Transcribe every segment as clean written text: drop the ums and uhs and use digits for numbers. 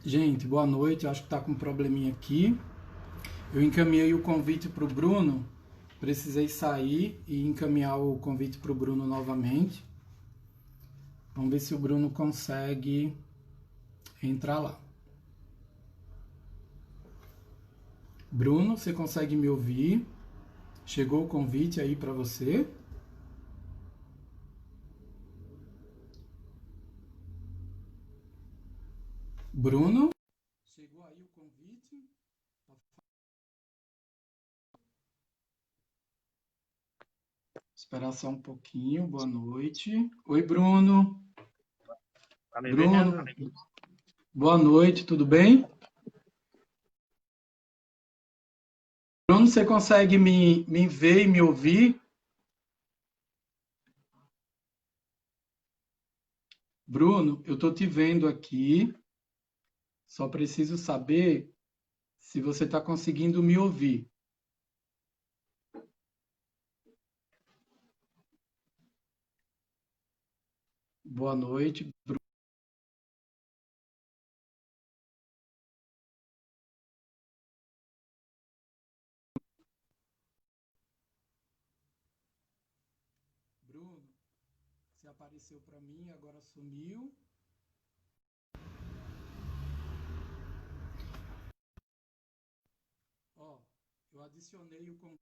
Gente, boa noite. Acho que está com um probleminha aqui. Eu encaminhei o convite para o Bruno. Precisei sair e encaminhar o convite para o Bruno novamente. Vamos ver se o Bruno consegue entrar lá. Bruno, você consegue me ouvir? Chegou o convite aí para você? Bruno? Chegou aí o convite? Esperar só um pouquinho. Boa noite. Oi, Bruno. Tá me Bruno, vendo? boa noite, tudo bem? Bruno, você consegue me ver e me ouvir? Bruno, eu estou te vendo aqui, só preciso saber se você está conseguindo me ouvir. Boa noite, Bruno. Você apareceu para mim, agora sumiu. Ó, eu adicionei o convite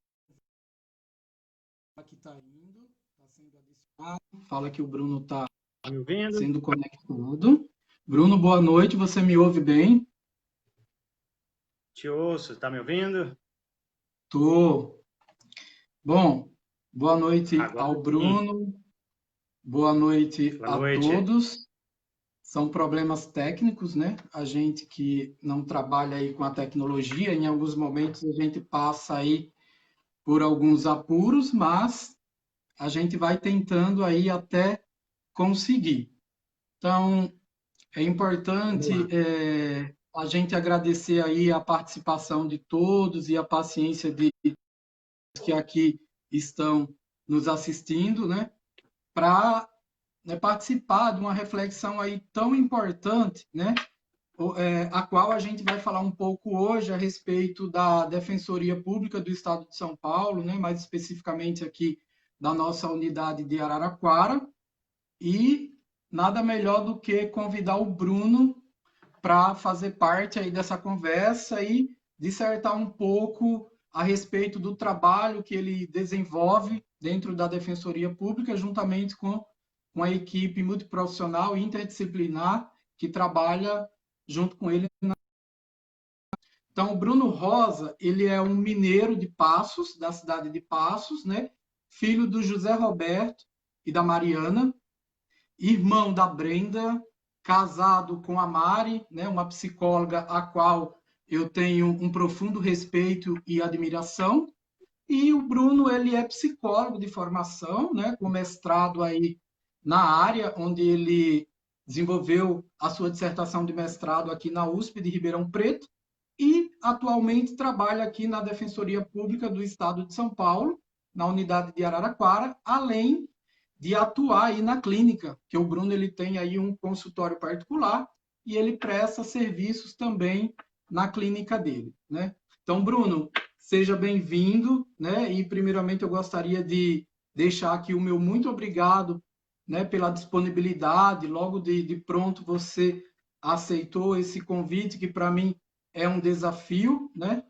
que está indo, está sendo adicionado. Fala que o Bruno está Tá me ouvindo? sendo conectado. Bruno, boa noite, você me ouve bem? Te ouço, tá me ouvindo? Tô. Bom, boa noite Agora ao sim. Bruno, boa noite Boa a noite. todos. São problemas técnicos, né? A gente que não trabalha aí com a tecnologia, em alguns momentos a gente passa aí por alguns apuros, mas a gente vai tentando aí até conseguir. Então, é Vamos importante lá. a gente agradecer aí a participação de todos e a paciência de que aqui estão nos assistindo, né? Para participar de uma reflexão aí tão importante, né? A qual a gente vai falar um pouco hoje a respeito da Defensoria Pública do Estado de São Paulo, né, mais especificamente aqui da nossa unidade de Araraquara, e nada melhor do que convidar o Bruno para fazer parte aí dessa conversa e dissertar um pouco a respeito do trabalho que ele desenvolve dentro da Defensoria Pública, juntamente com a equipe multiprofissional e interdisciplinar que trabalha junto com ele. Então, o Bruno Rosa, ele é um mineiro de Passos, da cidade de Passos, né? Filho do José Roberto e da Mariana, irmão da Brenda, casado com a Mari, né? Uma psicóloga a qual eu tenho um profundo respeito e admiração. E o Bruno, ele é psicólogo de formação, né? Com mestrado aí na área, onde ele desenvolveu a sua dissertação de mestrado aqui na USP de Ribeirão Preto e atualmente trabalha aqui na Defensoria Pública do Estado de São Paulo, na unidade de Araraquara, além de atuar aí na clínica, que o Bruno ele tem aí um consultório particular e ele presta serviços também na clínica dele, né? Então, Bruno, seja bem-vindo, né? E primeiramente eu gostaria de deixar aqui o meu muito obrigado, né, pela disponibilidade, logo de pronto você aceitou esse convite que para mim é um desafio, né?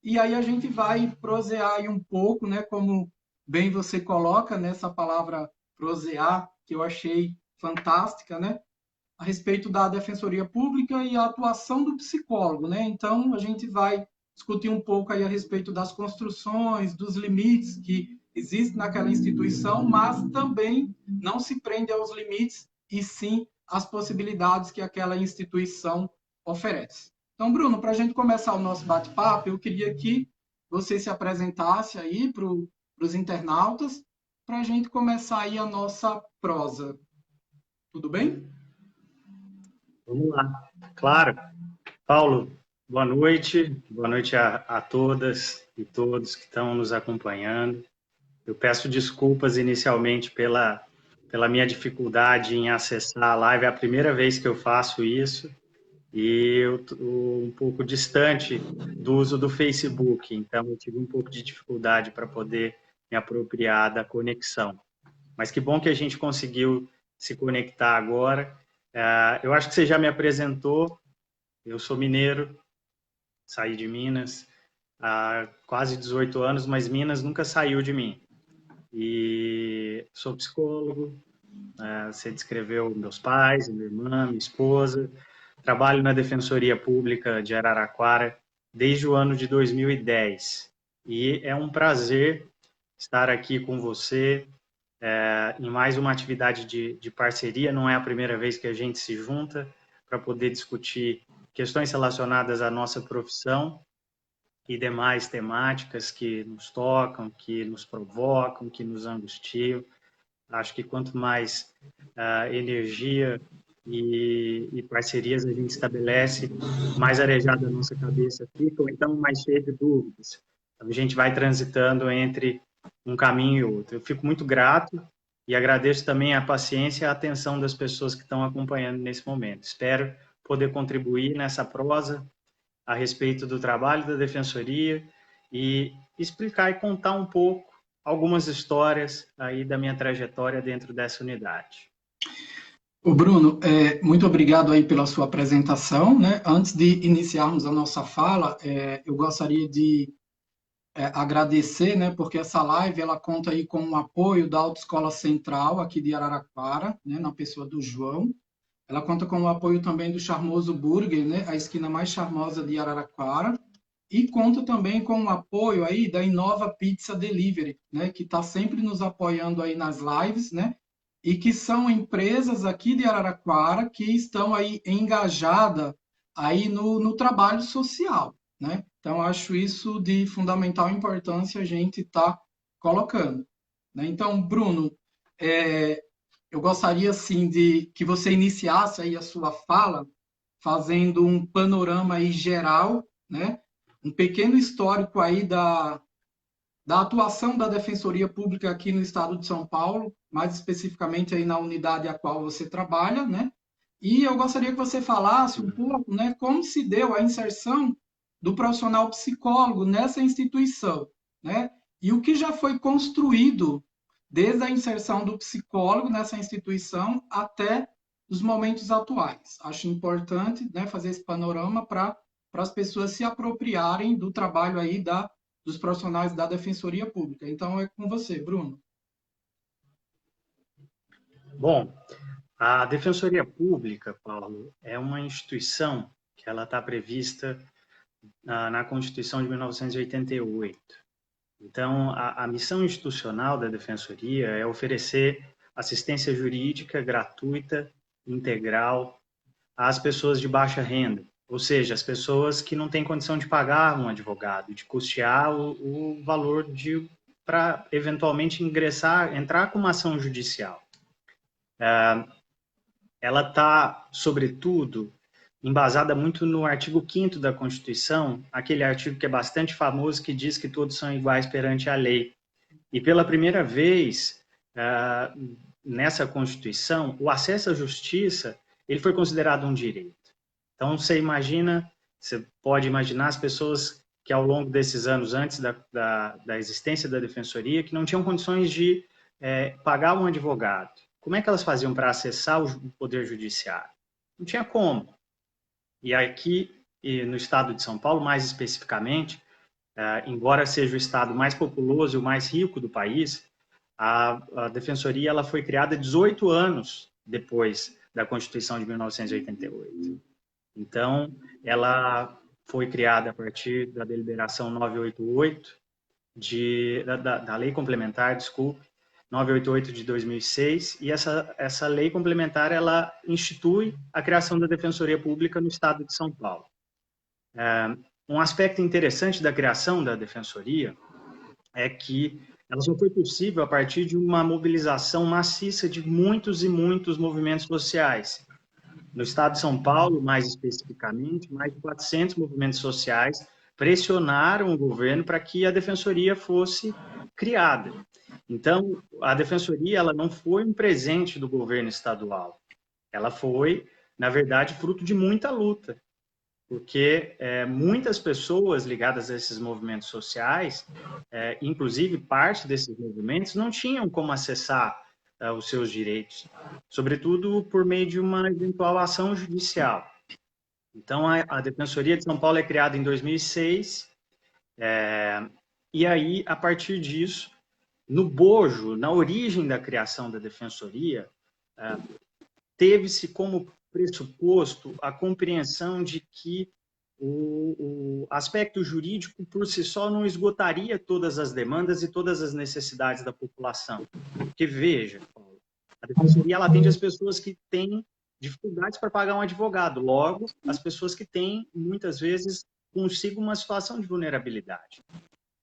E aí a gente vai prosear aí um pouco, né? Como bem você coloca nessa palavra prosear, que eu achei fantástica, né? A respeito da defensoria pública e a atuação do psicólogo, né? Então a gente vai discutir um pouco aí a respeito das construções, dos limites que existem naquela instituição, mas também não se prende aos limites e sim às possibilidades que aquela instituição oferece. Então, Bruno, para a gente começar o nosso bate-papo, eu queria que você se apresentasse aí para os internautas, para a gente começar aí a nossa prosa. Tudo bem? Vamos lá. Claro. Paulo, boa noite. Boa noite a todas e todos que estão nos acompanhando. Eu peço desculpas inicialmente pela minha dificuldade em acessar a live. É a primeira vez que eu faço isso. e eu estou um pouco distante do uso do Facebook, então eu tive um pouco de dificuldade para poder me apropriar da conexão. Mas que bom que a gente conseguiu se conectar agora. Eu acho que você já me apresentou, eu sou mineiro, saí de Minas há quase 18 anos, mas Minas nunca saiu de mim. E sou psicólogo, você descreveu meus pais, minha irmã, minha esposa. Trabalho na Defensoria Pública de Araraquara desde o ano de 2010. E é um prazer estar aqui com você em mais uma atividade de parceria. Não é a primeira vez que a gente se junta para poder discutir questões relacionadas à nossa profissão e demais temáticas que nos tocam, que nos provocam, que nos angustiam. Acho que quanto mais energia e parcerias a gente estabelece, mais arejada a nossa cabeça fica, ou então mais cheia de dúvidas. Então, a gente vai transitando entre um caminho e outro. Eu fico muito grato e agradeço também a paciência e a atenção das pessoas que estão acompanhando nesse momento. Espero poder contribuir nessa prosa a respeito do trabalho da Defensoria e explicar e contar um pouco algumas histórias aí da minha trajetória dentro dessa unidade. O Bruno, muito obrigado aí pela sua apresentação, né? Antes de iniciarmos a nossa fala, eu gostaria de agradecer, né? Porque essa live ela conta aí com o apoio da Autoescola Central aqui de Araraquara, né? Na pessoa do João. Ela conta com o apoio também do Charmoso Burger, né? A esquina mais charmosa de Araraquara. E conta também com o apoio aí da Inova Pizza Delivery, né? Que está sempre nos apoiando aí nas lives, né? E que são empresas aqui de Araraquara que estão aí engajadas aí no trabalho social, né? Então, acho isso de fundamental importância a gente estar colocando, né? Então, Bruno, eu gostaria, assim, de que você iniciasse aí a sua fala fazendo um panorama aí geral, né? Um pequeno histórico aí da atuação da Defensoria Pública aqui no estado de São Paulo, mais especificamente aí na unidade a qual você trabalha, né? E eu gostaria que você falasse um pouco, né, como se deu a inserção do profissional psicólogo nessa instituição, né? E o que já foi construído desde a inserção do psicólogo nessa instituição até os momentos atuais. Acho importante, né, fazer esse panorama para as pessoas se apropriarem do trabalho aí dos profissionais da Defensoria Pública. Então, é com você, Bruno. Bom, a Defensoria Pública, Paulo, é uma instituição que ela está prevista na Constituição de 1988. Então, a missão institucional da Defensoria é oferecer assistência jurídica gratuita, integral, às pessoas de baixa renda, ou seja, as pessoas que não têm condição de pagar um advogado, de custear o valor para eventualmente entrar com uma ação judicial. Ela está, sobretudo, embasada muito no artigo 5º da Constituição, aquele artigo que é bastante famoso, que diz que todos são iguais perante a lei. E pela primeira vez, nessa Constituição, o acesso à justiça ele foi considerado um direito. Então, você pode imaginar as pessoas que ao longo desses anos, antes da existência da Defensoria, que não tinham condições de pagar um advogado. Como é que elas faziam para acessar o Poder Judiciário? Não tinha como. E aqui, no estado de São Paulo, mais especificamente, embora seja o estado mais populoso e o mais rico do país, a Defensoria ela foi criada 18 anos depois da Constituição de 1988. Então, ela foi criada a partir da deliberação 988, da Lei Complementar, 988 de 2006, e essa lei complementar ela institui a criação da Defensoria Pública no estado de São Paulo. Um aspecto interessante da criação da Defensoria é que ela só foi possível a partir de uma mobilização maciça de muitos e muitos movimentos sociais. No estado de São Paulo, mais especificamente, mais de 400 movimentos sociais pressionaram o governo para que a Defensoria fosse criada. Então, a Defensoria ela não foi um presente do governo estadual. Ela foi, na verdade, fruto de muita luta porque muitas pessoas ligadas a esses movimentos sociais, inclusive parte desses movimentos, não tinham como acessar os seus direitos, sobretudo por meio de uma eventual ação judicial. Então, a Defensoria de São Paulo é criada em 2006, e aí, a partir disso, no bojo, na origem da criação da Defensoria, teve-se como pressuposto a compreensão de que o aspecto jurídico, por si só, não esgotaria todas as demandas e todas as necessidades da população. Porque, veja, Paulo, a Defensoria ela atende as pessoas que têm dificuldades para pagar um advogado, logo, as pessoas que têm, muitas vezes, consigo uma situação de vulnerabilidade.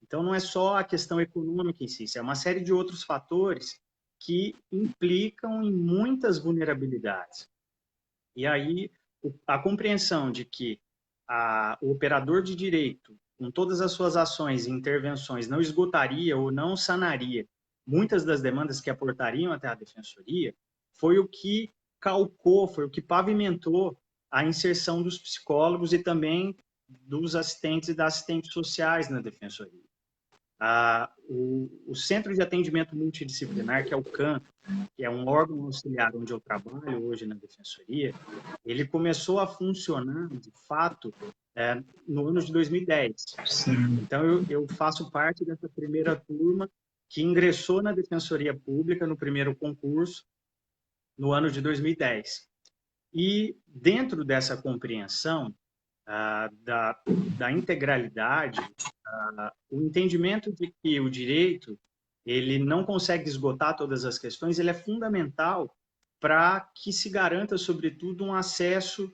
Então, não é só a questão econômica em si, é uma série de outros fatores que implicam em muitas vulnerabilidades. E aí, a compreensão de que o operador de direito, com todas as suas ações e intervenções, não esgotaria ou não sanaria muitas das demandas que aportariam até a Defensoria, foi o que calcou, foi o que pavimentou a inserção dos psicólogos e também dos assistentes e das assistentes sociais na Defensoria. O Centro de Atendimento Multidisciplinar, que é o CAM, que é um órgão auxiliar onde eu trabalho hoje na Defensoria, ele começou a funcionar, de fato, no ano de 2010. Sim. Então, eu faço parte dessa primeira turma que ingressou na Defensoria Pública no primeiro concurso, no ano de 2010. E, dentro dessa compreensão da integralidade, o entendimento de que o direito ele não consegue esgotar todas as questões, ele é fundamental para que se garanta, sobretudo, um acesso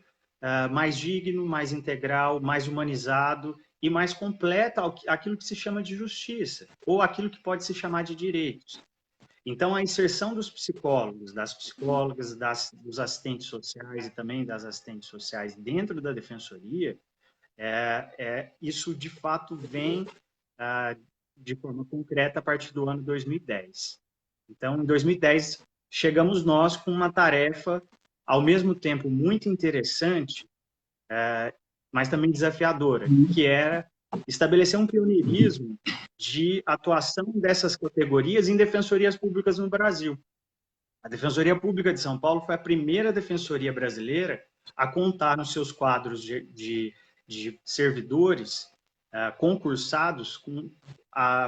mais digno, mais integral, mais humanizado e mais completo àquilo que se chama de justiça, ou aquilo que pode se chamar de direitos. Então, a inserção dos psicólogos, das psicólogas, dos assistentes sociais e também das assistentes sociais dentro da Defensoria, isso, de fato, vem de forma concreta a partir do ano 2010. Então, em 2010, chegamos nós com uma tarefa, ao mesmo tempo, muito interessante, mas também desafiadora, que era estabelecer um pioneirismo de atuação dessas categorias em defensorias públicas no Brasil. A Defensoria Pública de São Paulo foi a primeira defensoria brasileira a contar nos seus quadros de servidores concursados com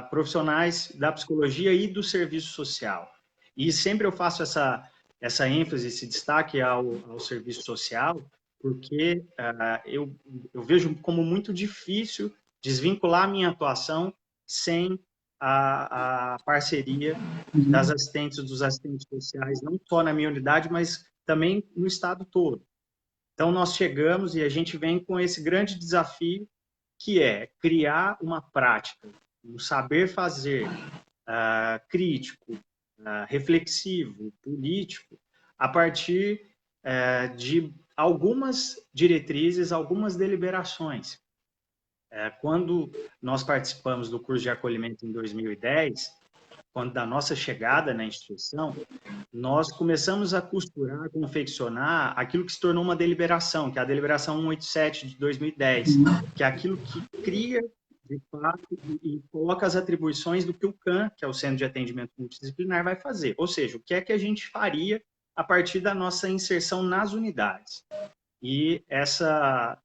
profissionais da psicologia e do serviço social. E sempre eu faço essa ênfase, esse destaque ao serviço social, porque eu vejo como muito difícil desvincular a minha atuação sem a parceria das assistentes, dos assistentes sociais, não só na minha unidade, mas também no estado todo. Então, nós chegamos e a gente vem com esse grande desafio, que é criar uma prática, um saber fazer crítico, reflexivo, político, a partir de algumas diretrizes, algumas deliberações. Quando nós participamos do curso de acolhimento em 2010, quando da nossa chegada na instituição, nós começamos a costurar, a confeccionar aquilo que se tornou uma deliberação, que é a deliberação 187 de 2010, que é aquilo que cria, de fato, e coloca as atribuições do que o CAM, que é o Centro de Atendimento Multidisciplinar, vai fazer. Ou seja, o que é que a gente faria a partir da nossa inserção nas unidades. E essa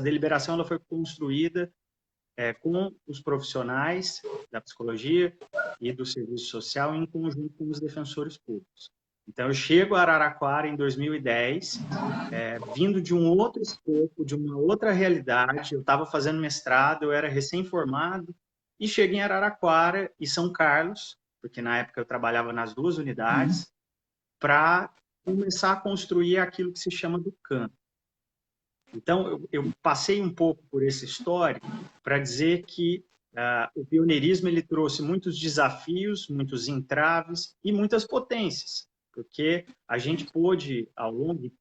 deliberação ela foi construída com os profissionais da psicologia e do serviço social em conjunto com os defensores públicos. Então, eu chego a Araraquara em 2010, vindo de um outro escopo, de uma outra realidade. Eu estava fazendo mestrado, eu era recém-formado, e cheguei em Araraquara e São Carlos, porque na época eu trabalhava nas duas unidades, para começar a construir aquilo que se chama do CAM. Então, eu passei um pouco por esse histórico para dizer que o pioneirismo ele trouxe muitos desafios, muitos entraves e muitas potências, porque a gente pôde, ao longo e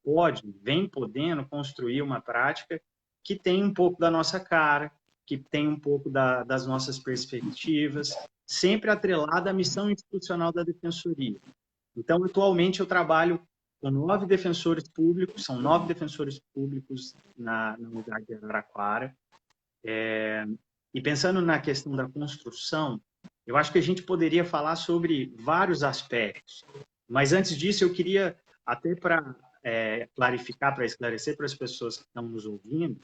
vem podendo construir uma prática que tem um pouco da nossa cara, que tem um pouco das nossas perspectivas, sempre atrelada à missão institucional da Defensoria. Então, atualmente, eu trabalho com 9 defensores públicos, são 9 defensores públicos na unidade de Araraquara. E pensando na questão da construção, eu acho que a gente poderia falar sobre vários aspectos. Mas antes disso, eu queria, até para clarificar, para esclarecer para as pessoas que estão nos ouvindo,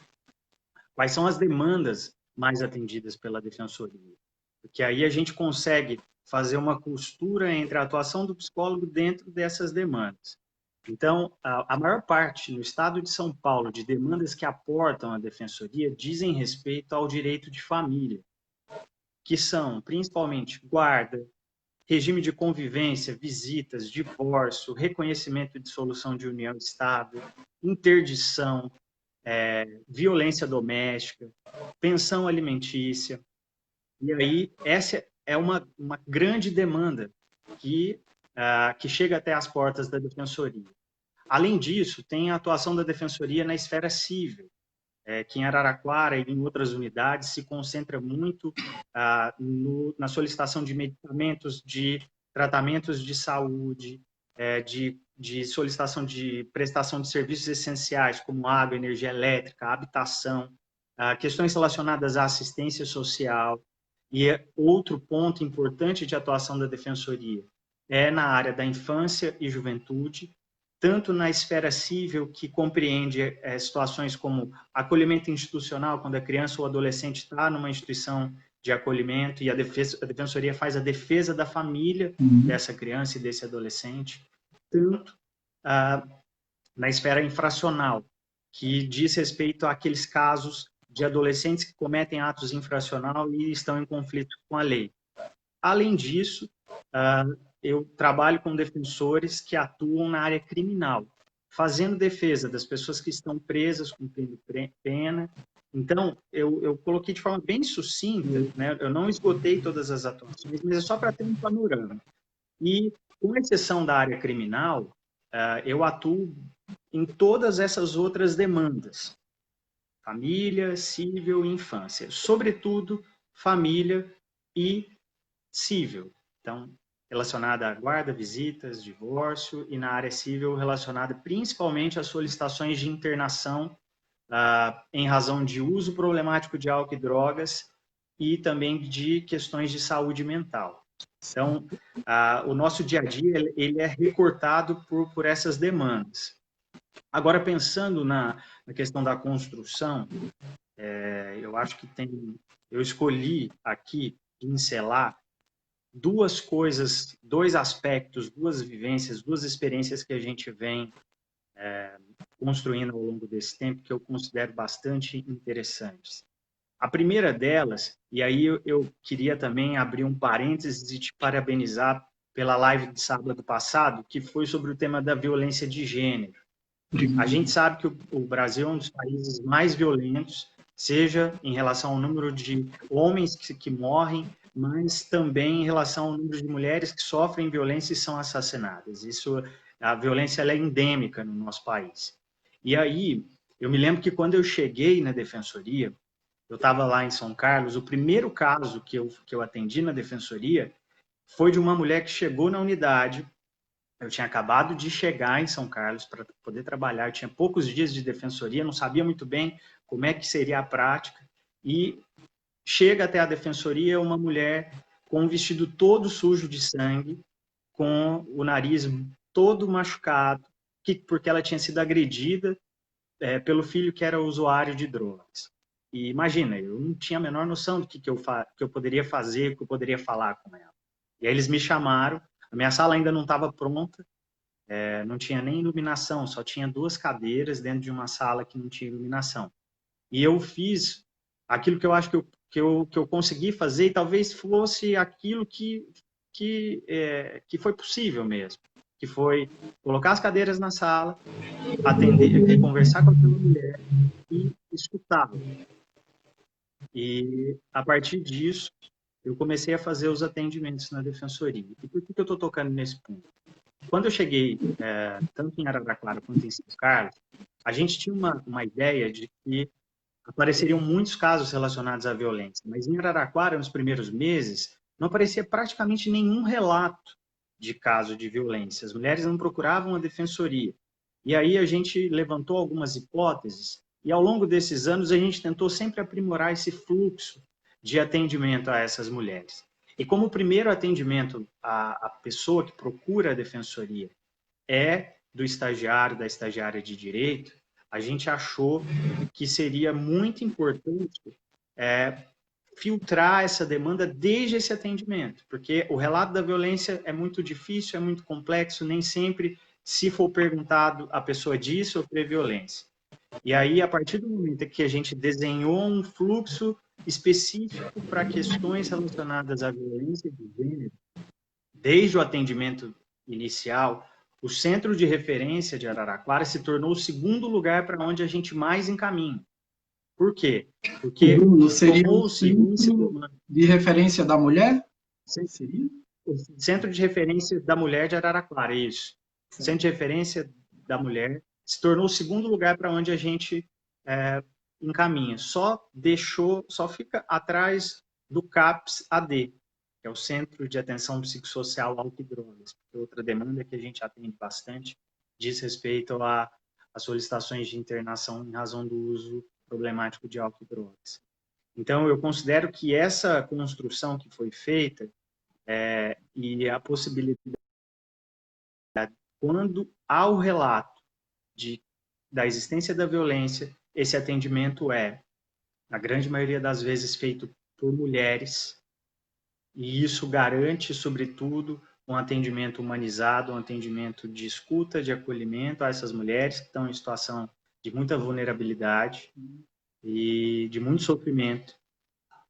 quais são as demandas mais atendidas pela Defensoria. Porque aí a gente consegue fazer uma costura entre a atuação do psicólogo dentro dessas demandas. Então, a maior parte no estado de São Paulo de demandas que aportam à Defensoria dizem respeito ao direito de família, que são principalmente guarda, regime de convivência, visitas, divórcio, reconhecimento e dissolução de união e Estado, interdição, violência doméstica, pensão alimentícia. E aí, essa é uma grande demanda que chega até as portas da Defensoria. Além disso, tem a atuação da Defensoria na esfera civil, que em Araraquara e em outras unidades se concentra muito na solicitação de medicamentos, de tratamentos de saúde, de solicitação de prestação de serviços essenciais, como água, energia elétrica, habitação, questões relacionadas à assistência social. E outro ponto importante de atuação da Defensoria é na área da infância e juventude, tanto na esfera civil, que compreende situações como acolhimento institucional, quando a criança ou adolescente está numa instituição de acolhimento e a Defensoria faz a defesa da família dessa criança e desse adolescente, tanto na esfera infracional, que diz respeito àqueles casos de adolescentes que cometem atos infracionais e estão em conflito com a lei. Além disso, eu trabalho com defensores que atuam na área criminal, fazendo defesa das pessoas que estão presas, cumprindo pena. Então, eu coloquei de forma bem sucinta, né? Eu não esgotei todas as atuações, mas é só para ter um panorama. E, com exceção da área criminal, eu atuo em todas essas outras demandas: família, civil e infância. Sobretudo, família e civil. Então, relacionada à guarda, visitas, divórcio, e na área civil relacionada principalmente às solicitações de internação em razão de uso problemático de álcool e drogas e também de questões de saúde mental. Então, o nosso dia a dia ele é recortado por essas demandas. Agora, pensando na questão da construção, eu acho que eu escolhi aqui pincelar duas coisas, dois aspectos, duas vivências, duas experiências que a gente vem construindo ao longo desse tempo, que eu considero bastante interessantes. A primeira delas, e aí eu queria também abrir um parênteses e te parabenizar pela live de sábado passado, que foi sobre o tema da violência de gênero. A gente sabe que o Brasil é um dos países mais violentos, seja em relação ao número de homens que morrem, mas também em relação ao número de mulheres que sofrem violência e são assassinadas. A violência ela é endêmica no nosso país. E aí, eu me lembro que quando eu cheguei na Defensoria, eu estava lá em São Carlos, o primeiro caso que eu atendi na Defensoria foi de uma mulher que chegou na unidade. Eu tinha acabado de chegar em São Carlos para poder trabalhar, eu tinha poucos dias de Defensoria, não sabia muito bem como é que seria a prática, e chega até a Defensoria uma mulher com um vestido todo sujo de sangue, com o nariz todo machucado, porque ela tinha sido agredida pelo filho que era usuário de drogas. E imagina, eu não tinha a menor noção do que eu poderia fazer, que eu poderia falar com ela. E aí eles me chamaram, a minha sala ainda não estava pronta, não tinha nem iluminação, só tinha 2 cadeiras dentro de uma sala que não tinha iluminação. E eu fiz aquilo que eu acho que eu consegui fazer, e talvez fosse aquilo que foi possível mesmo, que foi colocar as cadeiras na sala, atender, conversar com aquela mulher e escutá-la. E, a partir disso, eu comecei a fazer os atendimentos na Defensoria. E por que eu estou tocando nesse ponto? Quando eu cheguei, tanto em Araraquara quanto em São Carlos, a gente tinha uma ideia de que apareceriam muitos casos relacionados à violência, mas em Araraquara, nos primeiros meses, não aparecia praticamente nenhum relato de caso de violência. As mulheres não procuravam a defensoria. E aí a gente levantou algumas hipóteses e ao longo desses anos a gente tentou sempre aprimorar esse fluxo de atendimento a essas mulheres. E como o primeiro atendimento à pessoa que procura a defensoria é do estagiário, da estagiária de direito, a gente achou que seria muito importante filtrar essa demanda desde esse atendimento, porque o relato da violência é muito difícil, é muito complexo, nem sempre, se for perguntado, a pessoa diz sofrer violência. E aí, a partir do momento que a gente desenhou um fluxo específico para questões relacionadas à violência de gênero, desde o atendimento inicial, o Centro de Referência de Araraquara se tornou o segundo lugar para onde a gente mais encaminha. Por quê? Porque Bruno, seria o Centro de Referência da Mulher? Seria? O Centro de Referência da Mulher de Araraquara, isso. O Centro de Referência da Mulher se tornou o segundo lugar para onde a gente encaminha. Só fica atrás do CAPS-AD, que é o Centro de Atenção Psicossocial Álcool e Drogas. Outra demanda que a gente atende bastante diz respeito a solicitações de internação em razão do uso problemático de álcool e drogas. Então, eu considero que essa construção que foi feita e a possibilidade, quando há o relato da existência da violência, esse atendimento na grande maioria das vezes, feito por mulheres, e isso garante, sobretudo, um atendimento humanizado, um atendimento de escuta, de acolhimento a essas mulheres que estão em situação de muita vulnerabilidade e de muito sofrimento.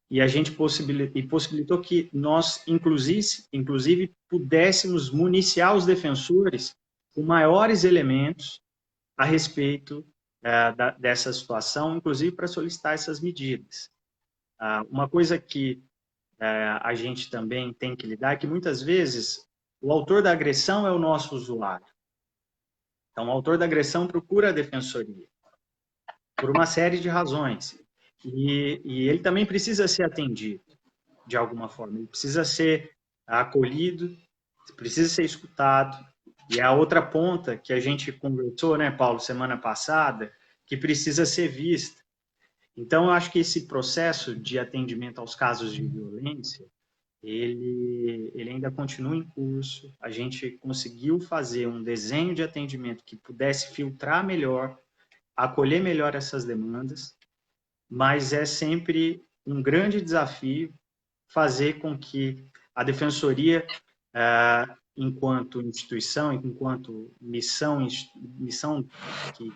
E a gente possibilitou que nós, inclusive, pudéssemos municiar os defensores com maiores elementos a respeito dessa situação, inclusive para solicitar essas medidas. Uma coisa que a gente também tem que lidar é que, muitas vezes, o autor da agressão é o nosso usuário. Então, o autor da agressão procura a defensoria por uma série de razões. E ele também precisa ser atendido de alguma forma. Ele precisa ser acolhido, precisa ser escutado. E a outra ponta que a gente conversou, né, Paulo, semana passada, que precisa ser vista. Então, eu acho que esse processo de atendimento aos casos de violência, ele ainda continua em curso. A gente conseguiu fazer um desenho de atendimento que pudesse filtrar melhor, acolher melhor essas demandas, mas é sempre um grande desafio fazer com que a Defensoria, enquanto instituição, enquanto missão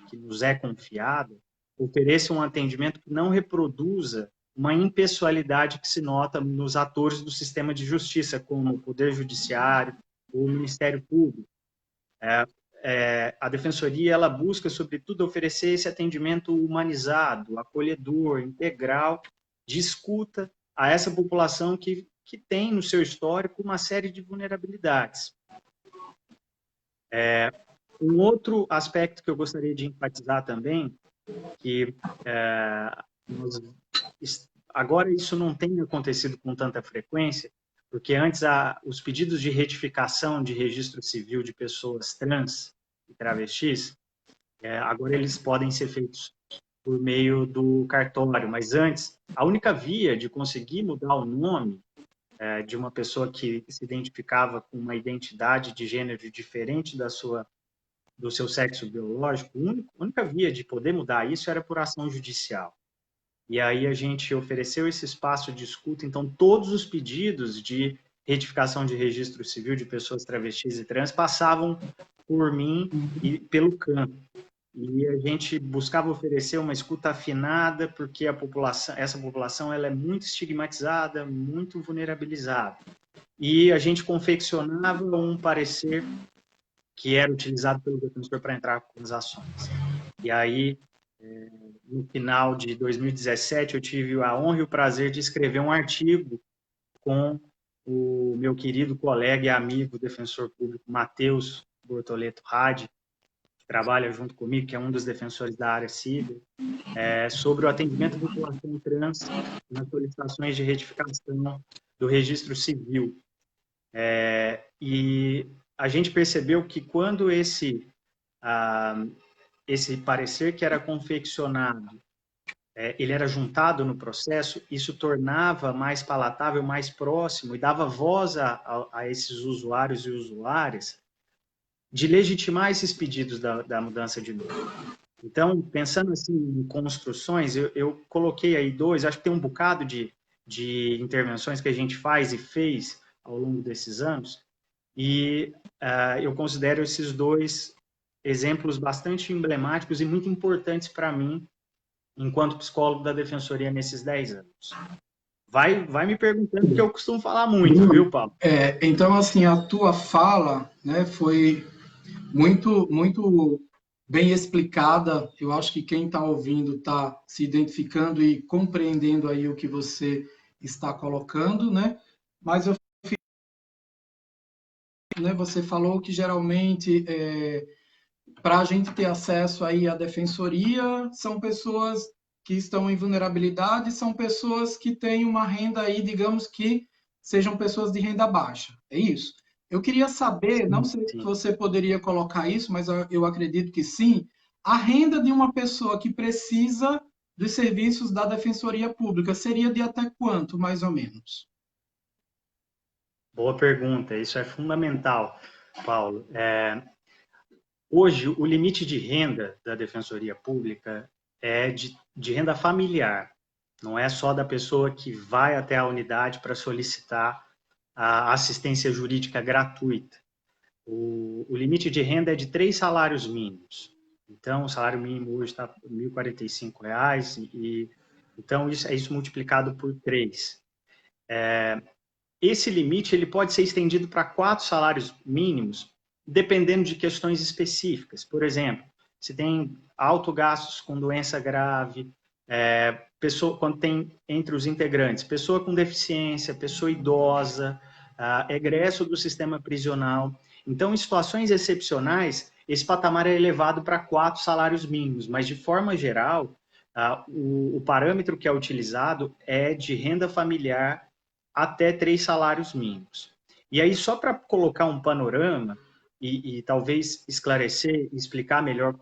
que nos é confiada, ofereça um atendimento que não reproduza uma impessoalidade que se nota nos atores do sistema de justiça, como o Poder Judiciário ou o Ministério Público. A Defensoria ela busca, sobretudo, oferecer esse atendimento humanizado, acolhedor, integral, de escuta a essa população que tem no seu histórico uma série de vulnerabilidades. Um outro aspecto que eu gostaria de enfatizar também, que agora isso não tem acontecido com tanta frequência, porque antes os pedidos de retificação de registro civil de pessoas trans e travestis, agora eles podem ser feitos por meio do cartório, mas antes, a única via de conseguir mudar o nome de uma pessoa que se identificava com uma identidade de gênero diferente do seu sexo biológico, a única via de poder mudar isso era por ação judicial. E aí a gente ofereceu esse espaço de escuta, então todos os pedidos de retificação de registro civil de pessoas travestis e trans passavam por mim e pelo CAM. E a gente buscava oferecer uma escuta afinada, porque essa população ela é muito estigmatizada, muito vulnerabilizada. E a gente confeccionava um parecer que era utilizado pelo defensor para entrar com as ações. E aí, no final de 2017, eu tive a honra e o prazer de escrever um artigo com o meu querido colega e amigo defensor público Matheus Bortoleto Hadi, que trabalha junto comigo, que é um dos defensores da área civil, sobre o atendimento à população trans nas solicitações de retificação do registro civil. E a gente percebeu que quando esse parecer que era confeccionado, ele era juntado no processo, isso tornava mais palatável, mais próximo e dava voz a esses usuários e usuárias de legitimar esses pedidos da mudança de nome. Então, pensando assim em construções, eu coloquei aí dois, acho que tem um bocado de intervenções que a gente faz e fez ao longo desses anos, e eu considero esses dois exemplos bastante emblemáticos e muito importantes para mim, enquanto psicólogo da Defensoria nesses 10 anos. Vai me perguntando, porque eu costumo falar muito, viu, Paulo? Então, assim, a tua fala, né, foi muito bem explicada. Eu acho que quem está ouvindo está se identificando e compreendendo aí o que você está colocando, né? Mas você falou que geralmente para a gente ter acesso aí à defensoria são pessoas que estão em vulnerabilidade, são pessoas que têm uma renda aí, digamos que sejam pessoas de renda baixa. É isso? Eu queria saber, não sei se você poderia colocar isso, mas eu acredito que sim, a renda de uma pessoa que precisa dos serviços da Defensoria Pública seria de até quanto, mais ou menos? Boa pergunta, isso é fundamental, Paulo. Hoje, o limite de renda da Defensoria Pública é de renda familiar, não é só da pessoa que vai até a unidade para solicitar a assistência jurídica gratuita. O limite de renda é de 3 salários mínimos. Então, o salário mínimo hoje está R$ 1.045, então isso multiplicado por 3. Esse limite ele pode ser estendido para 4 salários mínimos, dependendo de questões específicas. Por exemplo, se tem alto gastos com doença grave, quando tem entre os integrantes pessoa com deficiência, pessoa idosa, egresso do sistema prisional. Então, em situações excepcionais, esse patamar é elevado para 4 salários mínimos, mas de forma geral, o parâmetro que é utilizado é de renda familiar até 3 salários mínimos. E aí, só para colocar um panorama e talvez esclarecer e explicar melhor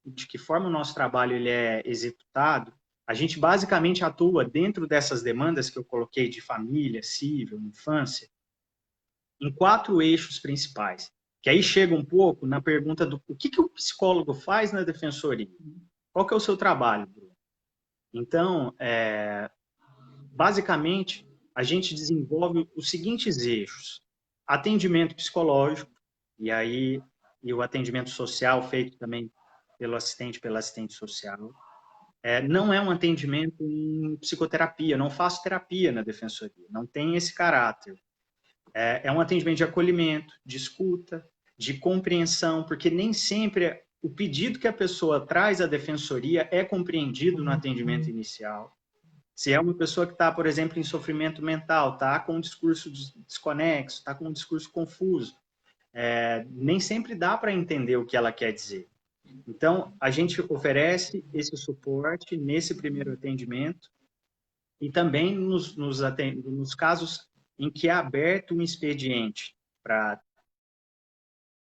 de que forma o nosso trabalho ele é executado, a gente basicamente atua dentro dessas demandas que eu coloquei de família, civil, infância, em 4 eixos principais, que aí chega um pouco na pergunta do o que o psicólogo faz na defensoria? Qual que é o seu trabalho, Bruno? Então, basicamente, a gente desenvolve os seguintes eixos: atendimento psicológico, e o atendimento social feito também pela assistente social. Não é um atendimento em psicoterapia, não faço terapia na defensoria, não tem esse caráter. É um atendimento de acolhimento, de escuta, de compreensão, porque nem sempre o pedido que a pessoa traz à defensoria é compreendido no atendimento inicial. Se é uma pessoa que está, por exemplo, em sofrimento mental, está com um discurso desconexo, está com um discurso confuso, nem sempre dá para entender o que ela quer dizer. Então, a gente oferece esse suporte nesse primeiro atendimento e também nos casos em que é aberto um expediente para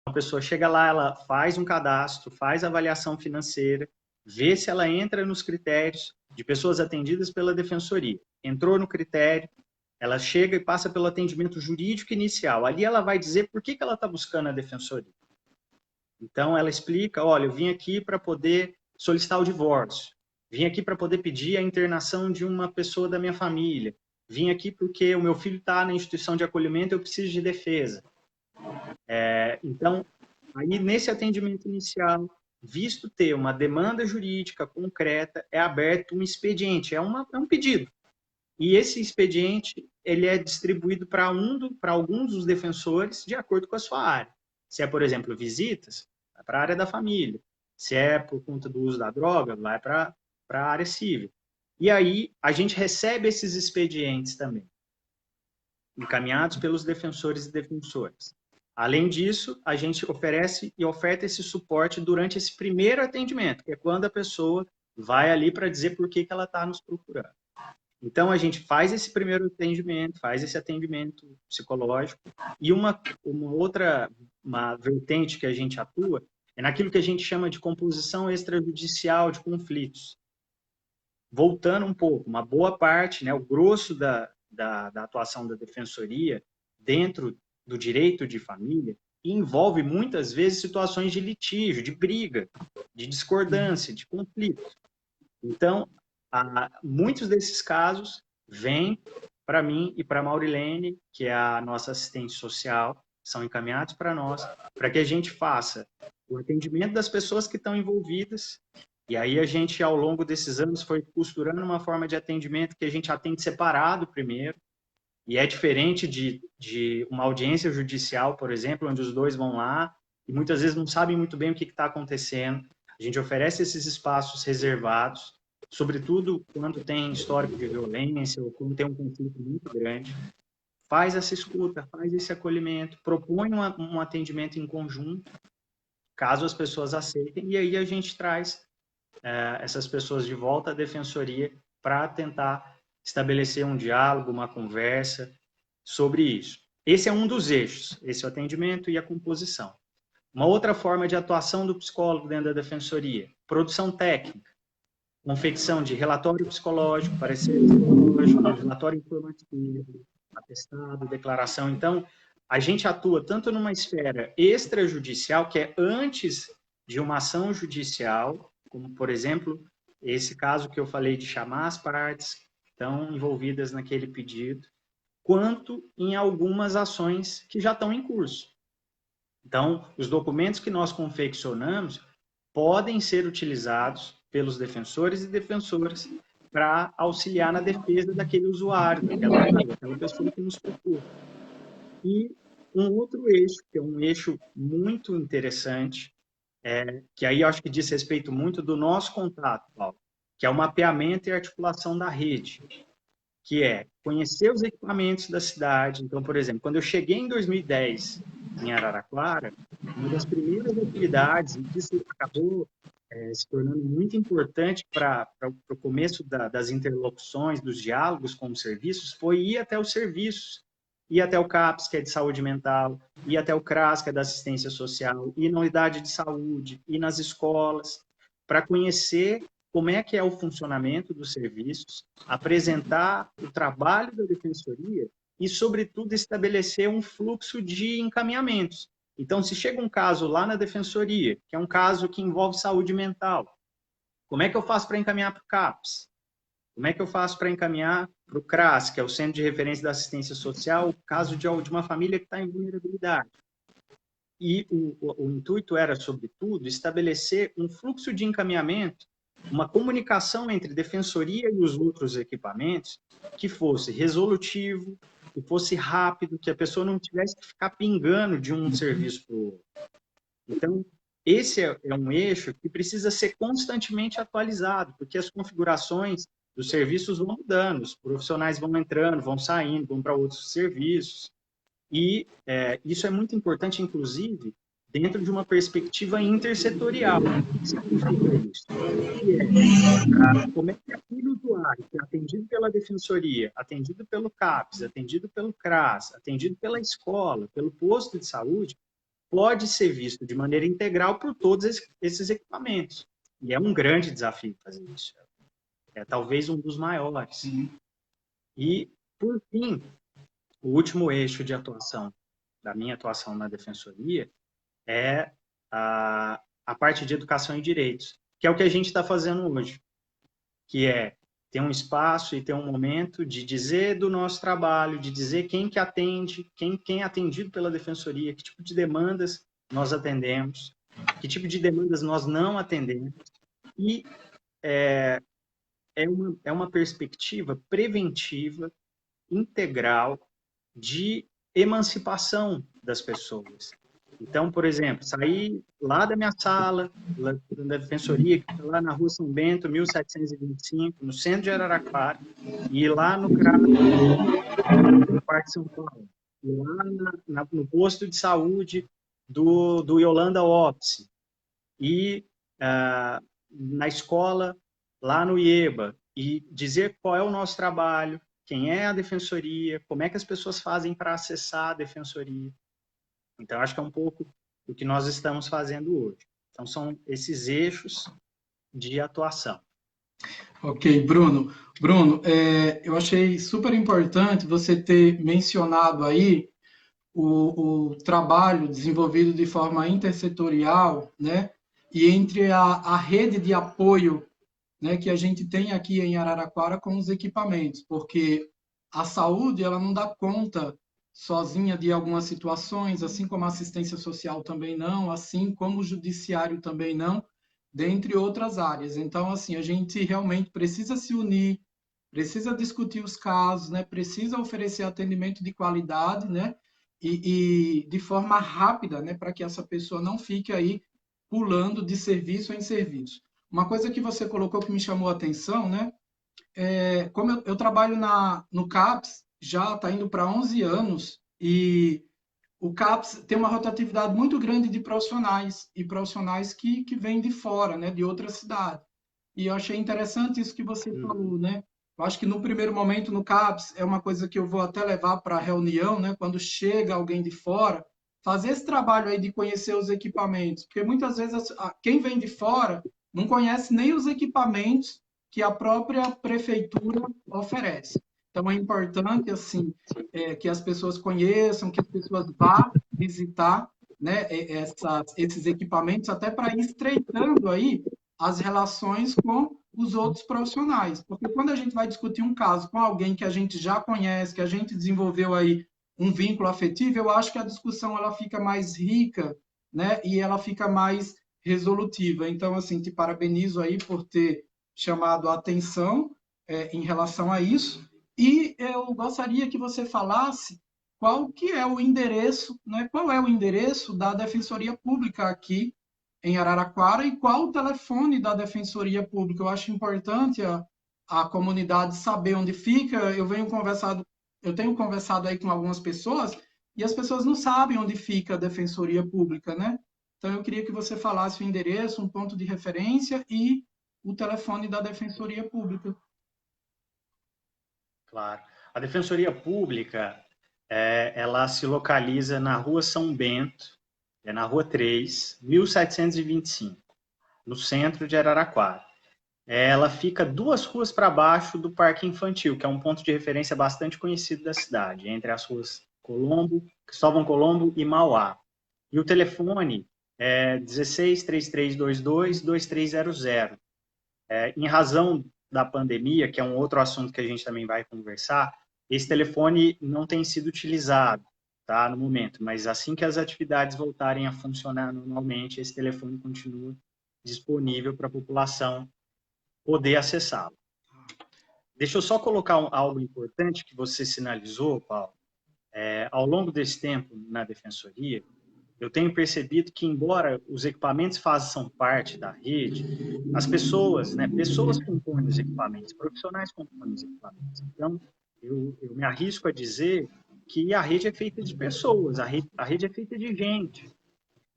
a pessoa chega lá, ela faz um cadastro, faz a avaliação financeira, vê se ela entra nos critérios de pessoas atendidas pela defensoria. Entrou no critério, ela chega e passa pelo atendimento jurídico inicial. Ali ela vai dizer por que ela está buscando a defensoria. Então, ela explica, olha, eu vim aqui para poder solicitar o divórcio, vim aqui para poder pedir a internação de uma pessoa da minha família, vim aqui porque o meu filho está na instituição de acolhimento e eu preciso de defesa. Então, aí nesse atendimento inicial, visto ter uma demanda jurídica concreta, é aberto um expediente, é um pedido. E esse expediente ele é distribuído para alguns dos defensores de acordo com a sua área. Se é, por exemplo, visitas, vai para a área da família. Se é por conta do uso da droga, vai para a área civil. E aí a gente recebe esses expedientes também, encaminhados pelos defensores e defensoras. Além disso, a gente oferece e oferta esse suporte durante esse primeiro atendimento, que é quando a pessoa vai ali para dizer por que ela está nos procurando. Então, a gente faz esse primeiro atendimento, faz esse atendimento psicológico, e uma vertente que a gente atua é naquilo que a gente chama de composição extrajudicial de conflitos. Voltando um pouco, uma boa parte, né, o grosso da atuação da defensoria dentro do direito de família envolve muitas vezes situações de litígio, de briga, de discordância, de conflito. Então, muitos desses casos vêm para mim e para a Maurilene, que é a nossa assistente social, são encaminhados para nós, para que a gente faça o atendimento das pessoas que estão envolvidas. E aí a gente, ao longo desses anos, foi costurando uma forma de atendimento que a gente atende separado primeiro, e é diferente de uma audiência judicial, por exemplo, onde os dois vão lá e muitas vezes não sabem muito bem o que está acontecendo. A gente oferece esses espaços reservados, sobretudo quando tem histórico de violência ou quando tem um conflito muito grande. Faz essa escuta, faz esse acolhimento, propõe um atendimento em conjunto, caso as pessoas aceitem, e aí a gente traz essas pessoas de volta à defensoria para tentar estabelecer um diálogo, uma conversa sobre isso. Esse é um dos eixos, esse é o atendimento e a composição. Uma outra forma de atuação do psicólogo dentro da defensoria, produção técnica, confecção de relatório psicológico, parecer psicológico, relatório informativo, atestado, declaração. Então, a gente atua tanto numa esfera extrajudicial, que é antes de uma ação judicial, como, por exemplo, esse caso que eu falei de chamar as partes que estão envolvidas naquele pedido, quanto em algumas ações que já estão em curso. Então, os documentos que nós confeccionamos podem ser utilizados pelos defensores e defensoras para auxiliar na defesa daquele usuário, daquela pessoa que nos procura. E um outro eixo, que é um eixo muito interessante, que aí eu acho que diz respeito muito do nosso contato, Paulo, que é o mapeamento e articulação da rede, que é conhecer os equipamentos da cidade. Então, por exemplo, quando eu cheguei em 2010 em Araraquara, uma das primeiras atividades, e isso acabou se tornando muito importante para o começo das interlocuções, dos diálogos com os serviços, foi ir até os serviços, ir até o CAPS, que é de saúde mental, ir até o CRAS, que é da assistência social, ir na unidade de saúde, ir nas escolas, para conhecer como é que é o funcionamento dos serviços, apresentar o trabalho da defensoria e, sobretudo, estabelecer um fluxo de encaminhamentos. Então, se chega um caso lá na defensoria, que é um caso que envolve saúde mental, como é que eu faço para encaminhar para o CAPS? Como é que eu faço para encaminhar para o CRAS, que é o Centro de Referência da Assistência Social, o caso de uma família que está em vulnerabilidade? E o intuito era, sobretudo, estabelecer um fluxo de encaminhamento, uma comunicação entre defensoria e os outros equipamentos que fosse resolutivo, que fosse rápido, que a pessoa não tivesse que ficar pingando de um serviço para o outro. Então, esse é um eixo que precisa ser constantemente atualizado, porque as configurações dos serviços vão mudando, os profissionais vão entrando, vão saindo, vão para outros serviços. E isso é muito importante, inclusive, dentro de uma perspectiva intersetorial. O que significa isso? Como é que aquele usuário que é atendido pela defensoria, atendido pelo CAPS, atendido pelo CRAS, atendido pela escola, pelo posto de saúde, pode ser visto de maneira integral por todos esses equipamentos. E é um grande desafio fazer isso. É talvez um dos maiores. Sim. E, por fim, o último eixo de atuação, da minha atuação na defensoria, é a parte de educação e direitos, que é o que a gente está fazendo hoje, que é ter um espaço e ter um momento de dizer do nosso trabalho, de dizer quem que atende, quem é atendido pela defensoria, que tipo de demandas nós atendemos, que tipo de demandas nós não atendemos, e é uma perspectiva preventiva, integral, de emancipação das pessoas. Então, por exemplo, sair lá da minha sala, lá da defensoria, que está lá na Rua São Bento, 1725, no centro de Araraquara, e ir lá no CRAS, no Parque São Paulo, e lá no posto de saúde do Yolanda Office, e na escola, lá no IEBA, e dizer qual é o nosso trabalho, quem é a defensoria, como é que as pessoas fazem para acessar a defensoria. Então, acho que é um pouco o que nós estamos fazendo hoje. Então, são esses eixos de atuação. Ok, Bruno. Bruno, eu achei super importante você ter mencionado aí o trabalho desenvolvido de forma intersetorial, né? E entre a rede de apoio, né, que a gente tem aqui em Araraquara com os equipamentos, porque a saúde ela não dá conta sozinha de algumas situações, assim como a assistência social também não, assim como o judiciário também não, dentre outras áreas. Então, assim, a gente realmente precisa se unir, precisa discutir os casos, né? Precisa oferecer atendimento de qualidade, né? E de forma rápida, né? Para que essa pessoa não fique aí pulando de serviço em serviço. Uma coisa que você colocou que me chamou a atenção, né? Como eu trabalho no CAPS, já está indo para 11 anos, e o CAPS tem uma rotatividade muito grande de profissionais, e profissionais que vêm de fora, né? De outra cidade. E eu achei interessante isso que você falou, né? Eu acho que no primeiro momento no CAPS é uma coisa que eu vou até levar para a reunião, né? Quando chega alguém de fora, fazer esse trabalho aí de conhecer os equipamentos, porque muitas vezes quem vem de fora não conhece nem os equipamentos que a própria prefeitura oferece. Então é importante assim que as pessoas conheçam, que as pessoas vá visitar, né? Esses equipamentos até para ir estreitando aí as relações com os outros profissionais. Porque quando a gente vai discutir um caso com alguém que a gente já conhece, que a gente desenvolveu aí um vínculo afetivo, eu acho que a discussão ela fica mais rica, né? E ela fica mais resolutiva. Então, assim, te parabenizo aí por ter chamado a atenção em relação a isso. E eu gostaria que você falasse qual que é o endereço, né? Qual é o endereço da Defensoria Pública aqui em Araraquara e qual o telefone da Defensoria Pública. Eu acho importante a comunidade saber onde fica. Eu tenho conversado aí com algumas pessoas e as pessoas não sabem onde fica a Defensoria Pública, né? Então eu queria que você falasse o endereço, um ponto de referência e o telefone da Defensoria Pública. Claro. A Defensoria Pública, ela se localiza na Rua São Bento, na Rua 3, 1725, no centro de Araraquara. Ela fica 2 ruas para baixo do Parque Infantil, que é um ponto de referência bastante conhecido da cidade, entre as ruas Cristóvão Colombo e Mauá. E o telefone é 16-3322-2300. Em razão da pandemia, que é um outro assunto que a gente também vai conversar, esse telefone não tem sido utilizado, tá, no momento, mas assim que as atividades voltarem a funcionar normalmente, esse telefone continua disponível para a população poder acessá-lo. Deixa eu só colocar algo importante que você sinalizou, Paulo. Ao longo desse tempo na Defensoria, eu tenho percebido que, embora os equipamentos façam parte da rede, as pessoas, né, pessoas compõem os equipamentos, profissionais compõem os equipamentos. Então, eu me arrisco a dizer que a rede é feita de pessoas, a rede é feita de gente.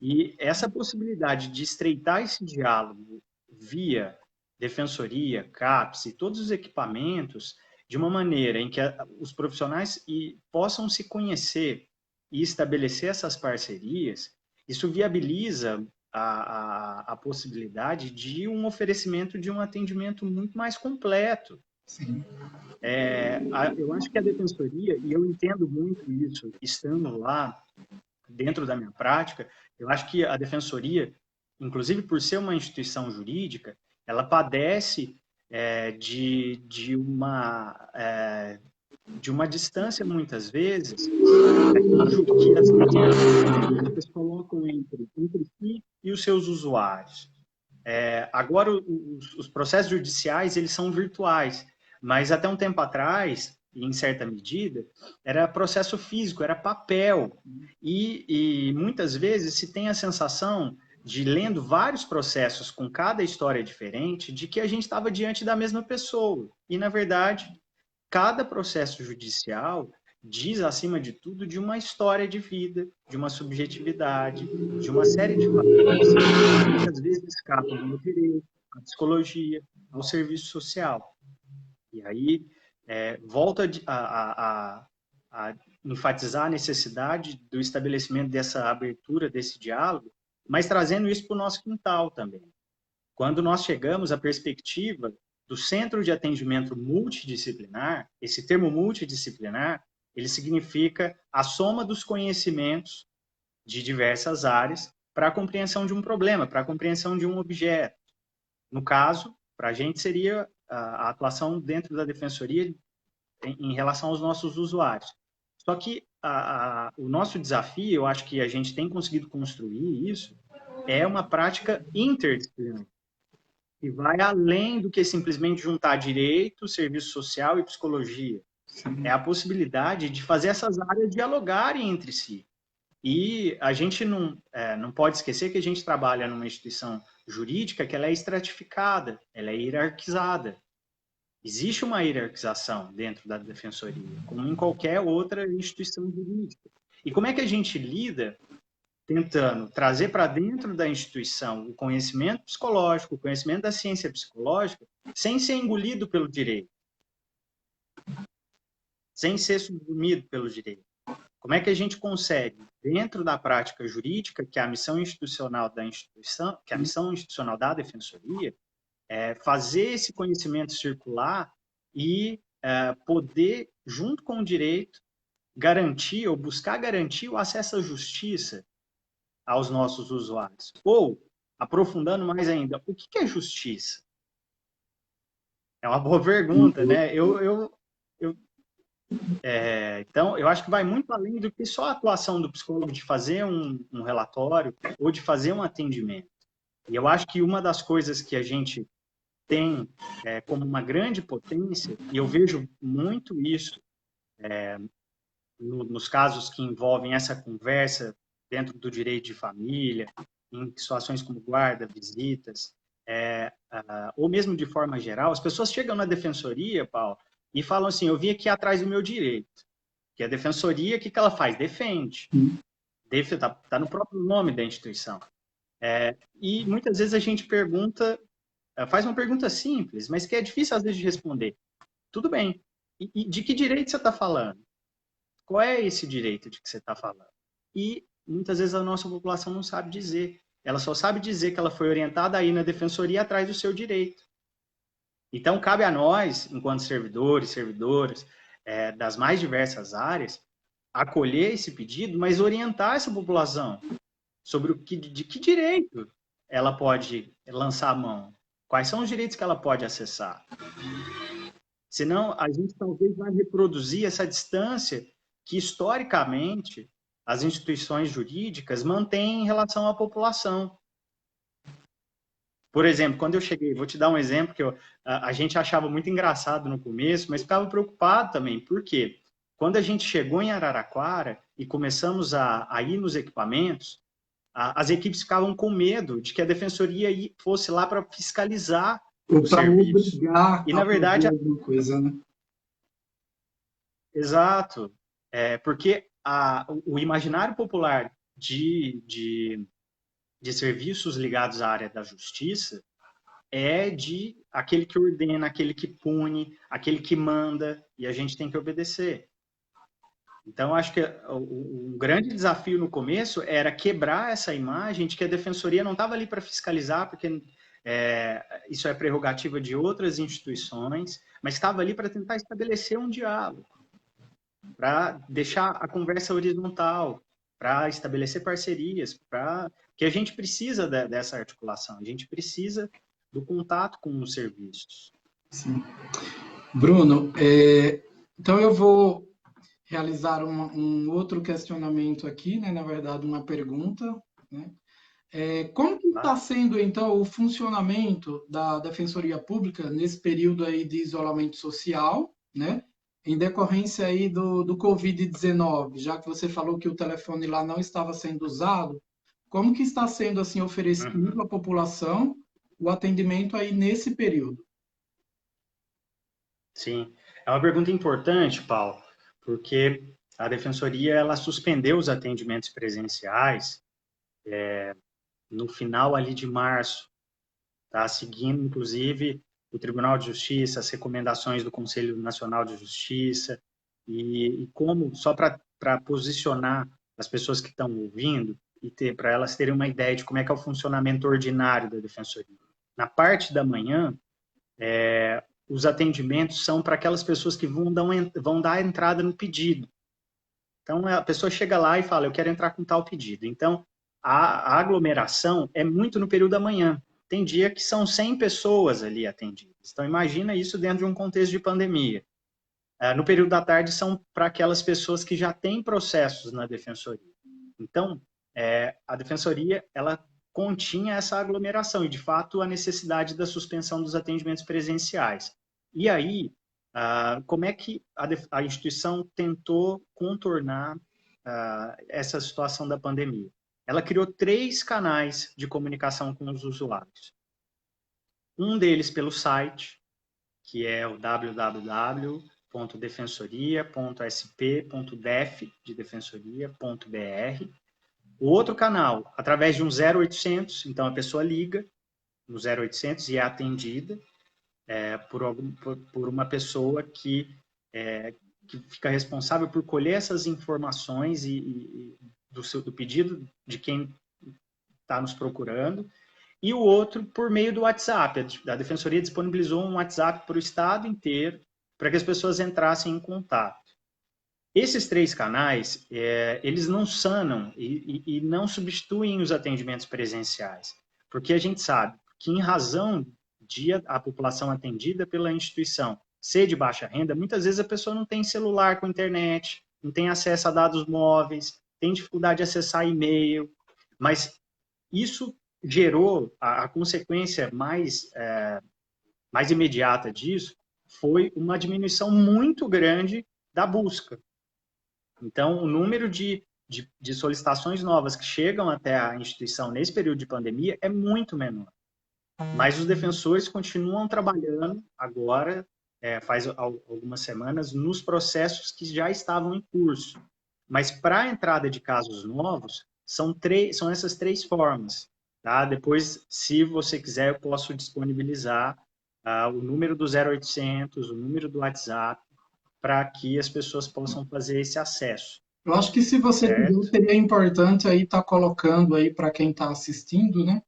E essa possibilidade de estreitar esse diálogo via Defensoria, CAPS e todos os equipamentos, de uma maneira em que os profissionais possam se conhecer e estabelecer essas parcerias, isso viabiliza a possibilidade de um oferecimento de um atendimento muito mais completo. Sim. Eu acho que a Defensoria, e eu entendo muito isso, estando lá, dentro da minha prática, eu acho que a Defensoria, inclusive por ser uma instituição jurídica, ela padece de uma distância, muitas vezes, que as pessoas colocam entre si e os seus usuários. Agora, os processos judiciais, eles são virtuais, mas até um tempo atrás, em certa medida, era processo físico, era papel. E muitas vezes se tem a sensação de, lendo vários processos com cada história diferente, de que a gente estava diante da mesma pessoa. E, na verdade, cada processo judicial diz, acima de tudo, de uma história de vida, de uma subjetividade, de uma série de fatores que muitas vezes escapam ao direito, à psicologia, ao serviço social. E aí, volto a enfatizar a necessidade do estabelecimento dessa abertura, desse diálogo, mas trazendo isso para o nosso quintal também. Quando nós chegamos à perspectiva do Centro de Atendimento Multidisciplinar, esse termo multidisciplinar, ele significa a soma dos conhecimentos de diversas áreas para a compreensão de um problema, para a compreensão de um objeto. No caso, para a gente seria a atuação dentro da defensoria em relação aos nossos usuários. Só que o nosso desafio, eu acho que a gente tem conseguido construir isso, é uma prática interdisciplinar, que vai além do que simplesmente juntar direito, serviço social e psicologia. Sim. É a possibilidade de fazer essas áreas dialogarem entre si. E a gente não pode esquecer que a gente trabalha numa instituição jurídica que ela é estratificada, ela é hierarquizada. Existe uma hierarquização dentro da defensoria, como em qualquer outra instituição jurídica. E como é que a gente lida tentando trazer para dentro da instituição o conhecimento psicológico, o conhecimento da ciência psicológica, sem ser engolido pelo direito, sem ser subsumido pelo direito? Como é que a gente consegue, dentro da prática jurídica, que é a missão institucional da instituição, que é a missão institucional da defensoria, fazer esse conhecimento circular e poder, junto com o direito, garantir ou buscar garantir o acesso à justiça aos nossos usuários? Ou, aprofundando mais ainda, o que é justiça? É uma boa pergunta, né? Então, eu acho que vai muito além do que só a atuação do psicólogo de fazer um relatório ou de fazer um atendimento. E eu acho que uma das coisas que a gente tem como uma grande potência, e eu vejo muito isso nos casos que envolvem essa conversa dentro do direito de família, em situações como guarda, visitas, ou mesmo de forma geral, as pessoas chegam na defensoria, Paulo, e falam assim, eu vim aqui atrás do meu direito. Que a defensoria, o que ela faz? Defende. Está no próprio nome da instituição. E muitas vezes a gente pergunta, faz uma pergunta simples, mas que é difícil às vezes de responder. Tudo bem. E de que direito você está falando? Qual é esse direito de que você está falando? E muitas vezes a nossa população não sabe dizer. Ela só sabe dizer que ela foi orientada a ir na defensoria atrás do seu direito. Então, cabe a nós, enquanto servidores, servidoras, das mais diversas áreas, acolher esse pedido, mas orientar essa população sobre de que direito ela pode lançar a mão. Quais são os direitos que ela pode acessar? Senão, a gente talvez vai reproduzir essa distância que, historicamente, as instituições jurídicas mantêm em relação à população. Por exemplo, quando eu cheguei, vou te dar um exemplo que a gente achava muito engraçado no começo, mas ficava preocupado também. Por quê? Quando a gente chegou em Araraquara e começamos a ir nos equipamentos, as equipes ficavam com medo de que a defensoria fosse lá para fiscalizar o serviço. E, na verdade, alguma coisa, né? Exato. Porque o imaginário popular de serviços ligados à área da justiça é de aquele que ordena, aquele que pune, aquele que manda, e a gente tem que obedecer. Então, acho que o grande desafio no começo era quebrar essa imagem de que a defensoria não estava ali para fiscalizar, porque isso é prerrogativa de outras instituições, mas estava ali para tentar estabelecer um diálogo, para deixar a conversa horizontal, para estabelecer parcerias, que a gente precisa dessa articulação, a gente precisa do contato com os serviços. Sim. Bruno, então eu vou realizar um outro questionamento aqui, né? Na verdade, uma pergunta, né? Como que está sendo, então, o funcionamento da Defensoria Pública nesse período aí de isolamento social, né? Em decorrência aí do Covid-19, já que você falou que o telefone lá não estava sendo usado, como que está sendo, assim, oferecido à população o atendimento aí nesse período? Sim, é uma pergunta importante, Paulo, porque a Defensoria ela suspendeu os atendimentos presenciais no final ali de março, tá? Seguindo, inclusive, o Tribunal de Justiça, as recomendações do Conselho Nacional de Justiça, e como, só para posicionar as pessoas que estão ouvindo, e para elas terem uma ideia de como é que é o funcionamento ordinário da Defensoria. Na parte da manhã, os atendimentos são para aquelas pessoas que vão dar a entrada no pedido. Então, a pessoa chega lá e fala, eu quero entrar com tal pedido. Então, a aglomeração é muito no período da manhã. Tem dia que são 100 pessoas ali atendidas. Então, imagina isso dentro de um contexto de pandemia. No período da tarde são para aquelas pessoas que já têm processos na Defensoria. Então, a Defensoria, ela continha essa aglomeração e, de fato, a necessidade da suspensão dos atendimentos presenciais. E aí, como é que a instituição tentou contornar essa situação da pandemia? Ela criou 3 canais de comunicação com os usuários. Um deles pelo site, que é o www.defensoria.sp.def, de defensoria.br. O outro canal, através de um 0800, então a pessoa liga no 0800 e é atendida por uma pessoa que fica responsável por colher essas informações do pedido de quem está nos procurando, e o outro por meio do WhatsApp. A Defensoria disponibilizou um WhatsApp para o estado inteiro para que as pessoas entrassem em contato. Esses 3 canais, eles não sanam e não substituem os atendimentos presenciais, porque a gente sabe que, em razão de a população atendida pela instituição ser de baixa renda, muitas vezes a pessoa não tem celular com internet, não tem acesso a dados móveis, tem dificuldade de acessar e-mail, mas isso gerou, a consequência mais imediata disso foi uma diminuição muito grande da busca. Então, o número de solicitações novas que chegam até a instituição nesse período de pandemia é muito menor. Mas os defensores continuam trabalhando agora, faz algumas semanas, nos processos que já estavam em curso. Mas para a entrada de casos novos, são essas 3 formas. Tá? Depois, se você quiser, eu posso disponibilizar o número do 0800, o número do WhatsApp, para que as pessoas possam fazer esse acesso. Eu acho que, se você quiser, seria importante aí estar colocando aí para quem está assistindo, né?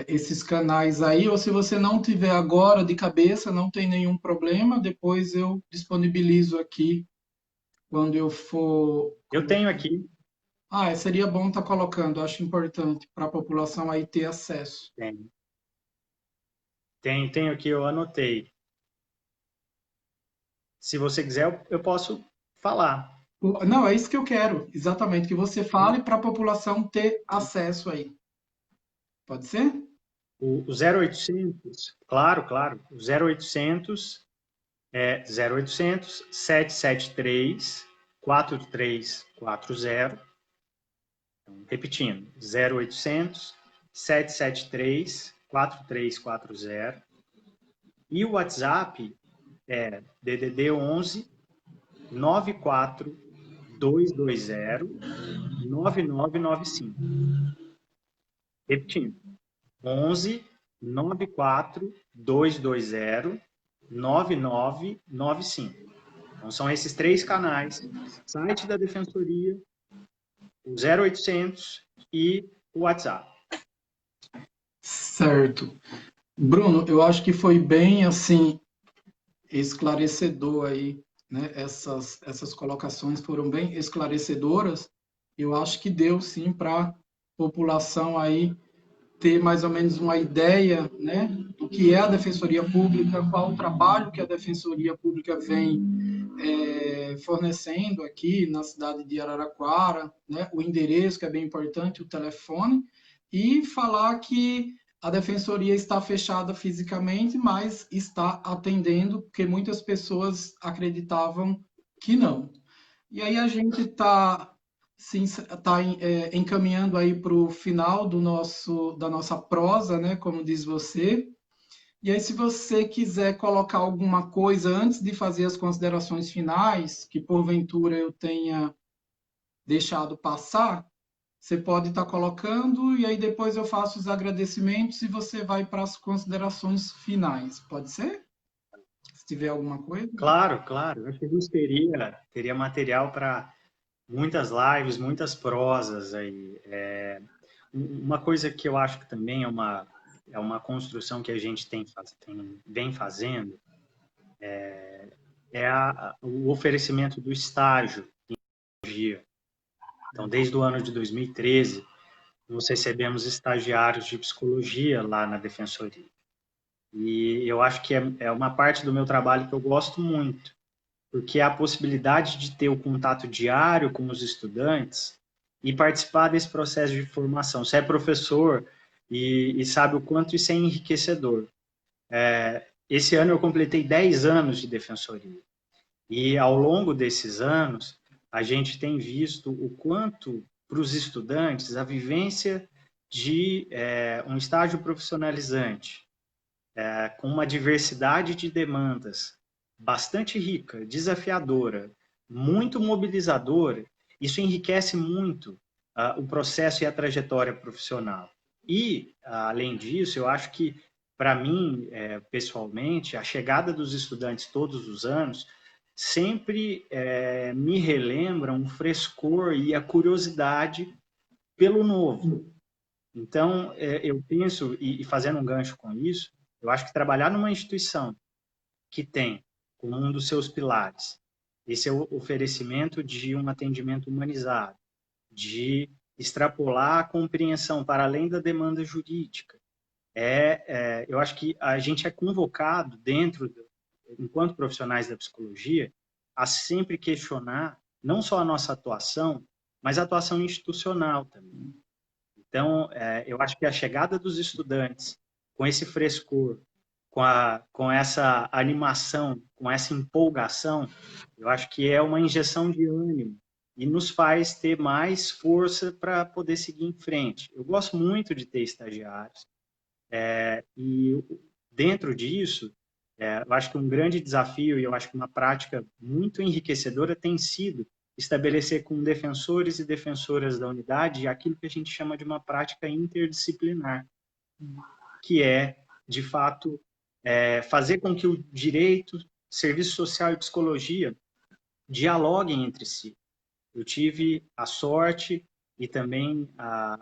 Esses canais aí, ou se você não tiver agora de cabeça, não tem nenhum problema, depois eu disponibilizo aqui quando eu for... Eu tenho aqui. Seria bom estar colocando, acho importante para a população aí ter acesso. Tenho aqui, eu anotei. Se você quiser, eu posso falar. Não, é isso que eu quero, exatamente, que você fale para a população ter acesso aí. Pode ser? O 0800, claro, o 0800 é 0800 773 4340. Repetindo, 0800 773 4340. E o WhatsApp é DDD 11 94 220 9995. Repetindo, 11 94 220 9995. Então, são esses 3 canais: site da Defensoria, o 0800 e o WhatsApp. Certo. Bruno, eu acho que foi bem, assim, esclarecedor aí, né? Essas colocações foram bem esclarecedoras. Eu acho que deu, sim, para a população aí ter mais ou menos uma ideia, né, do que é a Defensoria Pública, qual o trabalho que a Defensoria Pública vem fornecendo aqui na cidade de Araraquara, né, o endereço, que é bem importante, o telefone, e falar que a Defensoria está fechada fisicamente, mas está atendendo, porque muitas pessoas acreditavam que não. E aí a gente está encaminhando aí para o final da nossa prosa, né, como diz você. E aí, se você quiser colocar alguma coisa antes de fazer as considerações finais, que porventura eu tenha deixado passar, você pode estar colocando, e aí depois eu faço os agradecimentos e você vai para as considerações finais. Pode ser? Se tiver alguma coisa. Claro, claro. Eu acho que a gente teria material para muitas lives, muitas prosas aí. Uma coisa que eu acho que também é uma construção que a gente vem fazendo é o oferecimento do estágio em psicologia. Então, desde o ano de 2013, nós recebemos estagiários de psicologia lá na Defensoria. E eu acho que é uma parte do meu trabalho que eu gosto muito, porque é a possibilidade de ter o contato diário com os estudantes e participar desse processo de formação. Você é professor e sabe o quanto isso é enriquecedor. Esse ano eu completei 10 anos de Defensoria. E ao longo desses anos, a gente tem visto o quanto para os estudantes a vivência de um estágio profissionalizante, com uma diversidade de demandas bastante rica, desafiadora, muito mobilizadora, isso enriquece muito o processo e a trajetória profissional. E, além disso, eu acho que, para mim, pessoalmente, a chegada dos estudantes todos os anos sempre me relembra um frescor e a curiosidade pelo novo. Então, eu penso, e fazendo um gancho com isso, eu acho que trabalhar numa instituição que tem como um dos seus pilares esse é o oferecimento de um atendimento humanizado, de extrapolar a compreensão para além da demanda jurídica. Eu acho que a gente é convocado enquanto profissionais da psicologia, a sempre questionar não só a nossa atuação, mas a atuação institucional também. Então, eu acho que a chegada dos estudantes com esse frescor, com essa animação, com essa empolgação, eu acho que é uma injeção de ânimo e nos faz ter mais força para poder seguir em frente. Eu gosto muito de ter estagiários e dentro disso, eu acho que um grande desafio e eu acho que uma prática muito enriquecedora tem sido estabelecer com defensores e defensoras da unidade aquilo que a gente chama de uma prática interdisciplinar, que de fato, fazer com que o direito, serviço social e psicologia dialoguem entre si. Eu tive a sorte e também a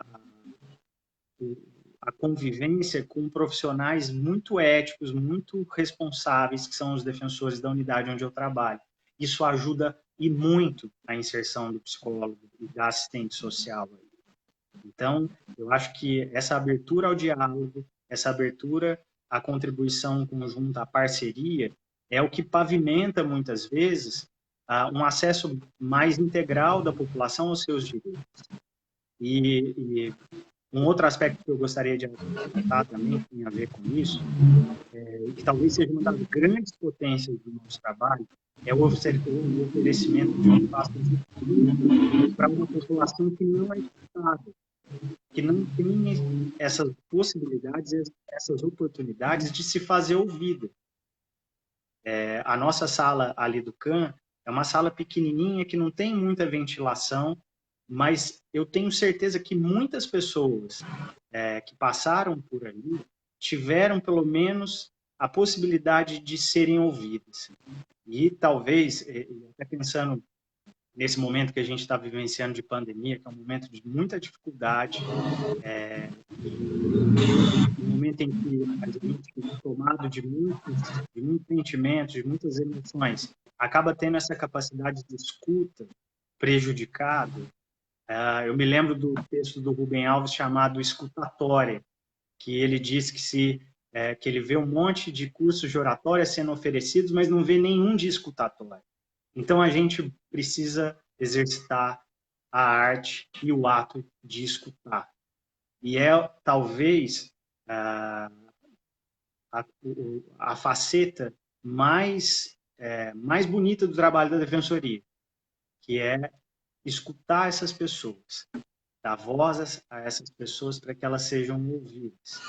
convivência com profissionais muito éticos, muito responsáveis, que são os defensores da unidade onde eu trabalho. Isso ajuda e muito a inserção do psicólogo e da assistente social. Então, eu acho que essa abertura ao diálogo, essa abertura à contribuição conjunta, à parceria, é o que pavimenta, muitas vezes, um acesso mais integral da população aos seus direitos. E um outro aspecto que eu gostaria de apontar também, que tem a ver com isso, que talvez seja uma das grandes potências do nosso trabalho, é o oferecimento de um espaço de para uma população que não é escutada, que não tem essas possibilidades, essas oportunidades de se fazer ouvida. A nossa sala ali do CAN é uma sala pequenininha que não tem muita ventilação, mas eu tenho certeza que muitas pessoas que passaram por ali tiveram, pelo menos, a possibilidade de serem ouvidas. E talvez, até pensando nesse momento que a gente está vivenciando de pandemia, que é um momento de muita dificuldade, um momento em que a gente é tomado de muitos sentimentos, de muitas emoções, acaba tendo essa capacidade de escuta prejudicada. Eu me lembro do texto do Rubem Alves chamado Escutatória, que ele diz que ele vê um monte de cursos de oratória sendo oferecidos, mas não vê nenhum de escutatória. Então, a gente precisa exercitar a arte e o ato de escutar. E talvez, a faceta mais bonita do trabalho da Defensoria, que é escutar essas pessoas, dar voz a essas pessoas para que elas sejam ouvidas.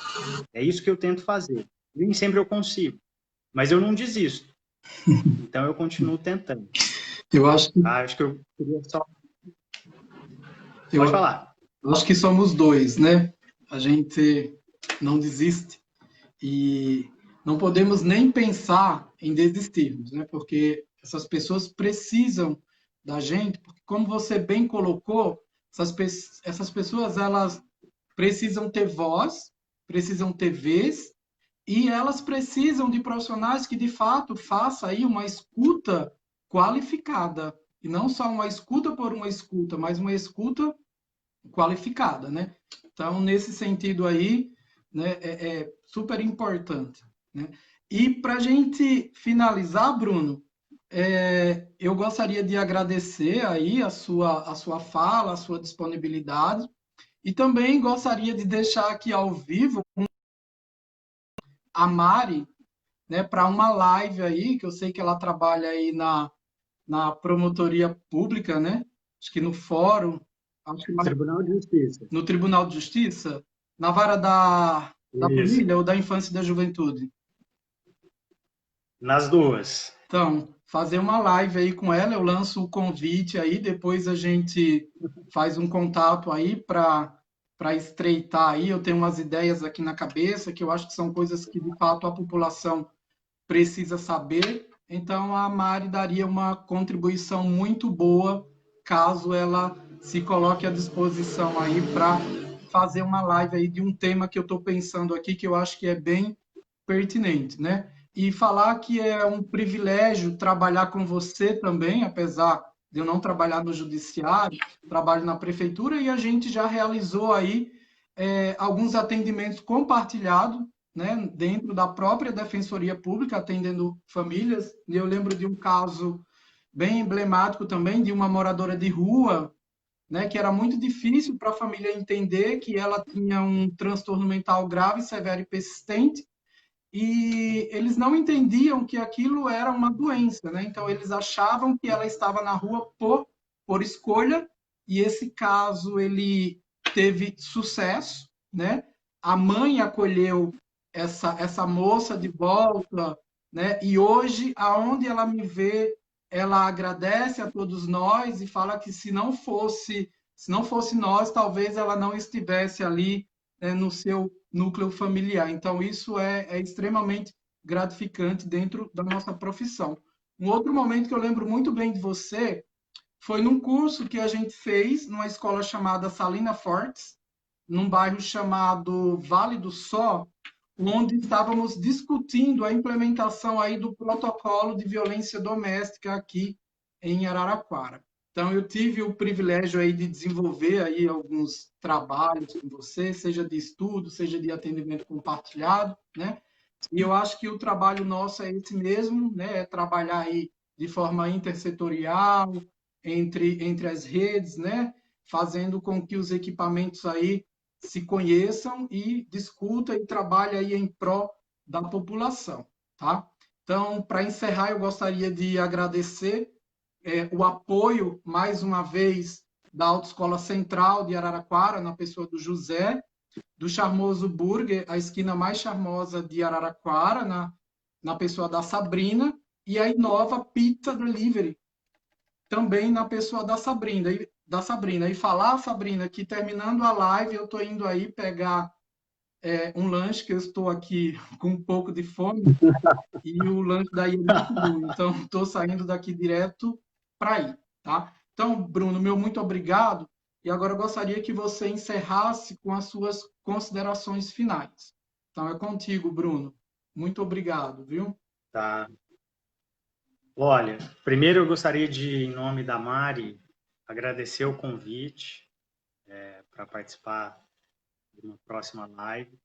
É isso que eu tento fazer. Nem sempre eu consigo, mas eu não desisto. Então, eu continuo tentando. Eu acho que... Acho que eu queria só... Pode falar. Acho que somos dois, né? A gente não desiste e não podemos nem pensar em desistirmos, né? Porque essas pessoas precisam da gente, porque como você bem colocou, essas pessoas elas precisam ter voz, precisam ter vez e elas precisam de profissionais que de fato façam aí uma escuta qualificada e não só uma escuta por uma escuta, mas uma escuta qualificada, né? Então, nesse sentido aí, né, é super importante, né? E para a gente finalizar, Bruno, eu gostaria de agradecer aí a sua fala, a sua disponibilidade, e também gostaria de deixar aqui ao vivo a Mari, né, para uma live aí, que eu sei que ela trabalha aí na promotoria pública, né? Acho que no fórum, acho que Tribunal de Justiça. no Tribunal de Justiça, na vara da Isso. família ou da infância e da juventude. Nas duas. Então, fazer uma live aí com ela, eu lanço o convite aí, depois a gente faz um contato aí para estreitar aí. Eu tenho umas ideias aqui na cabeça que eu acho que são coisas que de fato a população precisa saber. Então, a Mari daria uma contribuição muito boa caso ela se coloque à disposição aí para fazer uma live aí de um tema que eu estou pensando aqui, que eu acho que é bem pertinente, né? E falar que é um privilégio trabalhar com você também, apesar de eu não trabalhar no judiciário, trabalho na prefeitura e a gente já realizou aí alguns atendimentos compartilhados, né, dentro da própria Defensoria Pública, atendendo famílias. E eu lembro de um caso bem emblemático também de uma moradora de rua, né, que era muito difícil para a família entender que ela tinha um transtorno mental grave, severo e persistente, e eles não entendiam que aquilo era uma doença, né? Então eles achavam que ela estava na rua por escolha, e esse caso ele teve sucesso, né? A mãe acolheu essa moça de volta, né? E hoje, aonde ela me vê, ela agradece a todos nós e fala que se não fosse nós, talvez ela não estivesse ali, né, no seu núcleo familiar. Então, isso é extremamente gratificante dentro da nossa profissão. Um outro momento que eu lembro muito bem de você foi num curso que a gente fez numa escola chamada Salina Fortes, num bairro chamado Vale do Sol, onde estávamos discutindo a implementação aí do protocolo de violência doméstica aqui em Araraquara. Então, eu tive o privilégio aí de desenvolver aí alguns trabalhos com você, seja de estudo, seja de atendimento compartilhado, né? E eu acho que o trabalho nosso é esse mesmo, né? É trabalhar aí de forma intersetorial, entre as redes, né? Fazendo com que os equipamentos aí se conheçam e discutam e trabalhem aí em prol da população, tá? Então, para encerrar, eu gostaria de agradecer o apoio, mais uma vez, da Autoescola Central de Araraquara, na pessoa do José, do Charmoso Burger, a esquina mais charmosa de Araraquara, na pessoa da Sabrina, e a Inova Pizza Delivery, também na pessoa da Sabrina. E falar, Sabrina, que terminando a live, eu estou indo aí pegar um lanche, que eu estou aqui com um pouco de fome, e o lanche daí é muito bom. Então, estou saindo daqui direto para aí, tá? Então, Bruno, meu muito obrigado. E agora eu gostaria que você encerrasse com as suas considerações finais. Então, é contigo, Bruno. Muito obrigado, viu? Tá. Olha, primeiro eu gostaria de, em nome da Mari, agradecer o convite para participar de uma próxima live.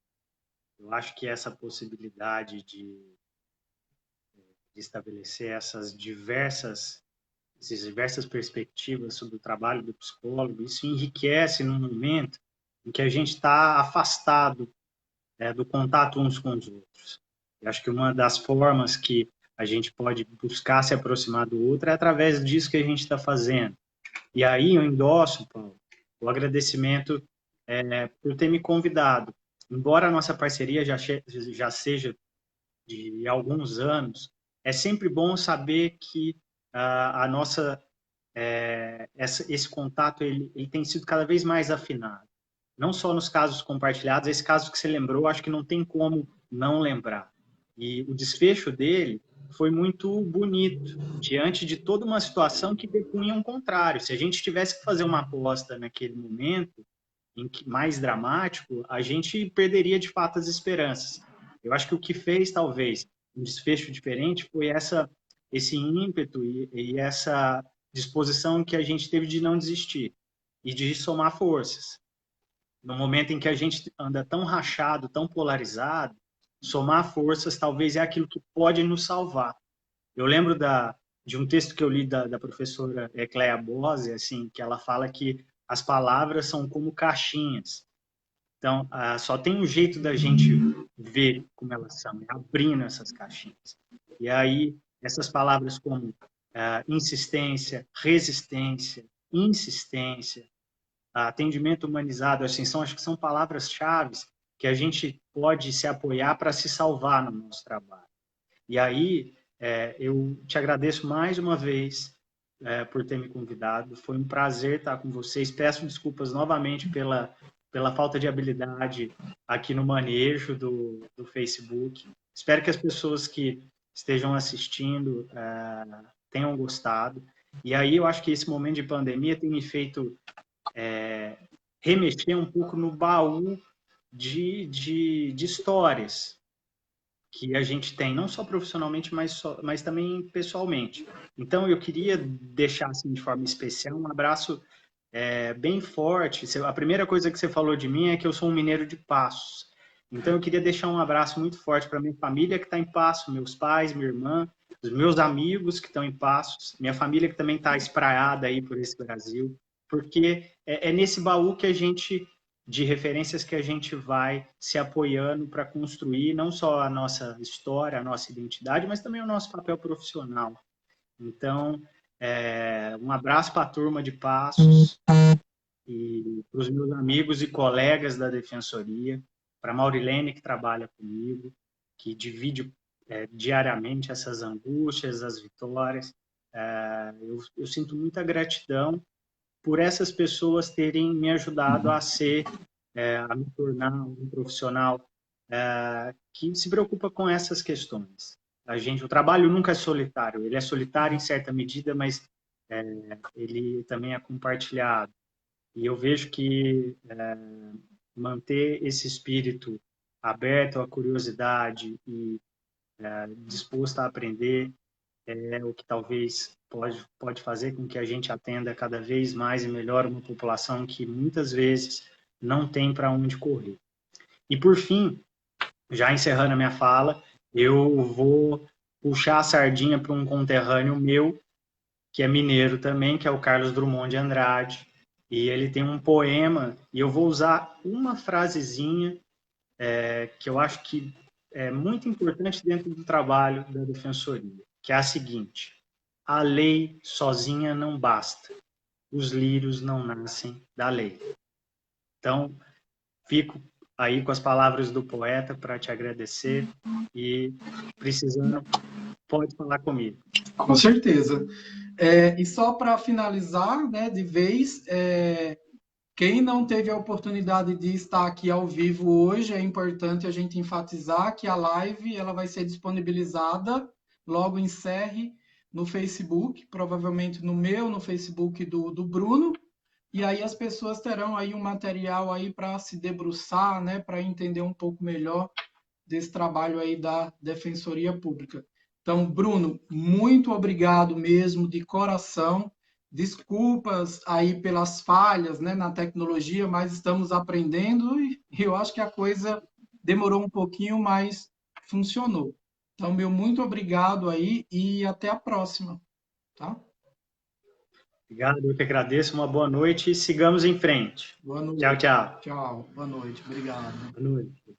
Eu acho que essa possibilidade de estabelecer essas diversas perspectivas sobre o trabalho do psicólogo, isso enriquece num momento em que a gente está afastado do contato uns com os outros. Eu acho que uma das formas que a gente pode buscar se aproximar do outro é através disso que a gente está fazendo. E aí eu endosso, Paulo, o agradecimento por ter me convidado. Embora a nossa parceria já seja de alguns anos, é sempre bom saber que a nossa esse contato ele tem sido cada vez mais afinado. não só nos casos compartilhados, esse caso que você lembrou, acho que não tem como não lembrar. E o desfecho dele foi muito bonito, diante de toda uma situação que depunha um contrário. Se a gente tivesse que fazer uma aposta naquele momento, em que mais dramático, a gente perderia de fato as esperanças. Eu acho que o que fez, talvez, um desfecho diferente foi esse ímpeto e essa disposição que a gente teve de não desistir e de somar forças. No momento em que a gente anda tão rachado, tão polarizado, somar forças talvez é aquilo que pode nos salvar. Eu lembro de um texto que eu li da professora Ecléa Bose, assim, que ela fala que as palavras são como caixinhas. Então, só tem um jeito da gente ver como elas são, é abrindo essas caixinhas. E aí, essas palavras como insistência, resistência, insistência, atendimento humanizado, assim, acho que são palavras-chave que a gente pode se apoiar para se salvar no nosso trabalho. E aí, eu te agradeço mais uma vez por ter me convidado. Foi um prazer estar com vocês. Peço desculpas novamente pela falta de habilidade aqui no manejo do Facebook. Espero que as pessoas que estejam assistindo tenham gostado. E aí eu acho que esse momento de pandemia tem me feito remexer um pouco no baú de histórias que a gente tem, não só profissionalmente, mas também pessoalmente. Então, eu queria deixar, assim, de forma especial, um abraço bem forte. A primeira coisa que você falou de mim é que eu sou um mineiro de Passos. Então, eu queria deixar um abraço muito forte para minha família que está em Passos, meus pais, minha irmã, os meus amigos que estão em Passos, minha família que também está espraiada aí por esse Brasil, porque é nesse baú que a gente de referências que a gente vai se apoiando para construir não só a nossa história, a nossa identidade, mas também o nosso papel profissional. Então, um abraço para a turma de Passos e para os meus amigos e colegas da Defensoria, para a Maurilene, que trabalha comigo, que divide diariamente essas angústias, as vitórias. Eu sinto muita gratidão por essas pessoas terem me ajudado a me tornar um profissional que se preocupa com essas questões. O trabalho nunca é solitário, ele é solitário em certa medida, mas ele também é compartilhado. E eu vejo que manter esse espírito aberto à curiosidade e disposto a aprender é o que talvez pode fazer com que a gente atenda cada vez mais e melhor uma população que muitas vezes não tem para onde correr. E por fim, já encerrando a minha fala, eu vou puxar a sardinha para um conterrâneo meu, que é mineiro também, que é o Carlos Drummond de Andrade, e ele tem um poema, e eu vou usar uma frasezinha que eu acho que é muito importante dentro do trabalho da Defensoria, que é a seguinte: a lei sozinha não basta, os lírios não nascem da lei. Então, fico aí com as palavras do poeta para te agradecer e, precisando, pode falar comigo. Com certeza. E só para finalizar, né, de vez, quem não teve a oportunidade de estar aqui ao vivo hoje, é importante a gente enfatizar que a live ela vai ser disponibilizada, logo encerre, no Facebook, provavelmente no meu, no Facebook do Bruno, e aí as pessoas terão aí um material aí para se debruçar, né, para entender um pouco melhor desse trabalho aí da Defensoria Pública. Então, Bruno, muito obrigado mesmo, de coração. Desculpas aí pelas falhas, né, na tecnologia, mas estamos aprendendo e eu acho que a coisa demorou um pouquinho, mas funcionou. Então, meu muito obrigado aí e até a próxima, tá? Obrigado, eu que agradeço. Uma boa noite e sigamos em frente. Boa noite. Tchau, tchau. Tchau. Boa noite. Obrigado. Boa noite.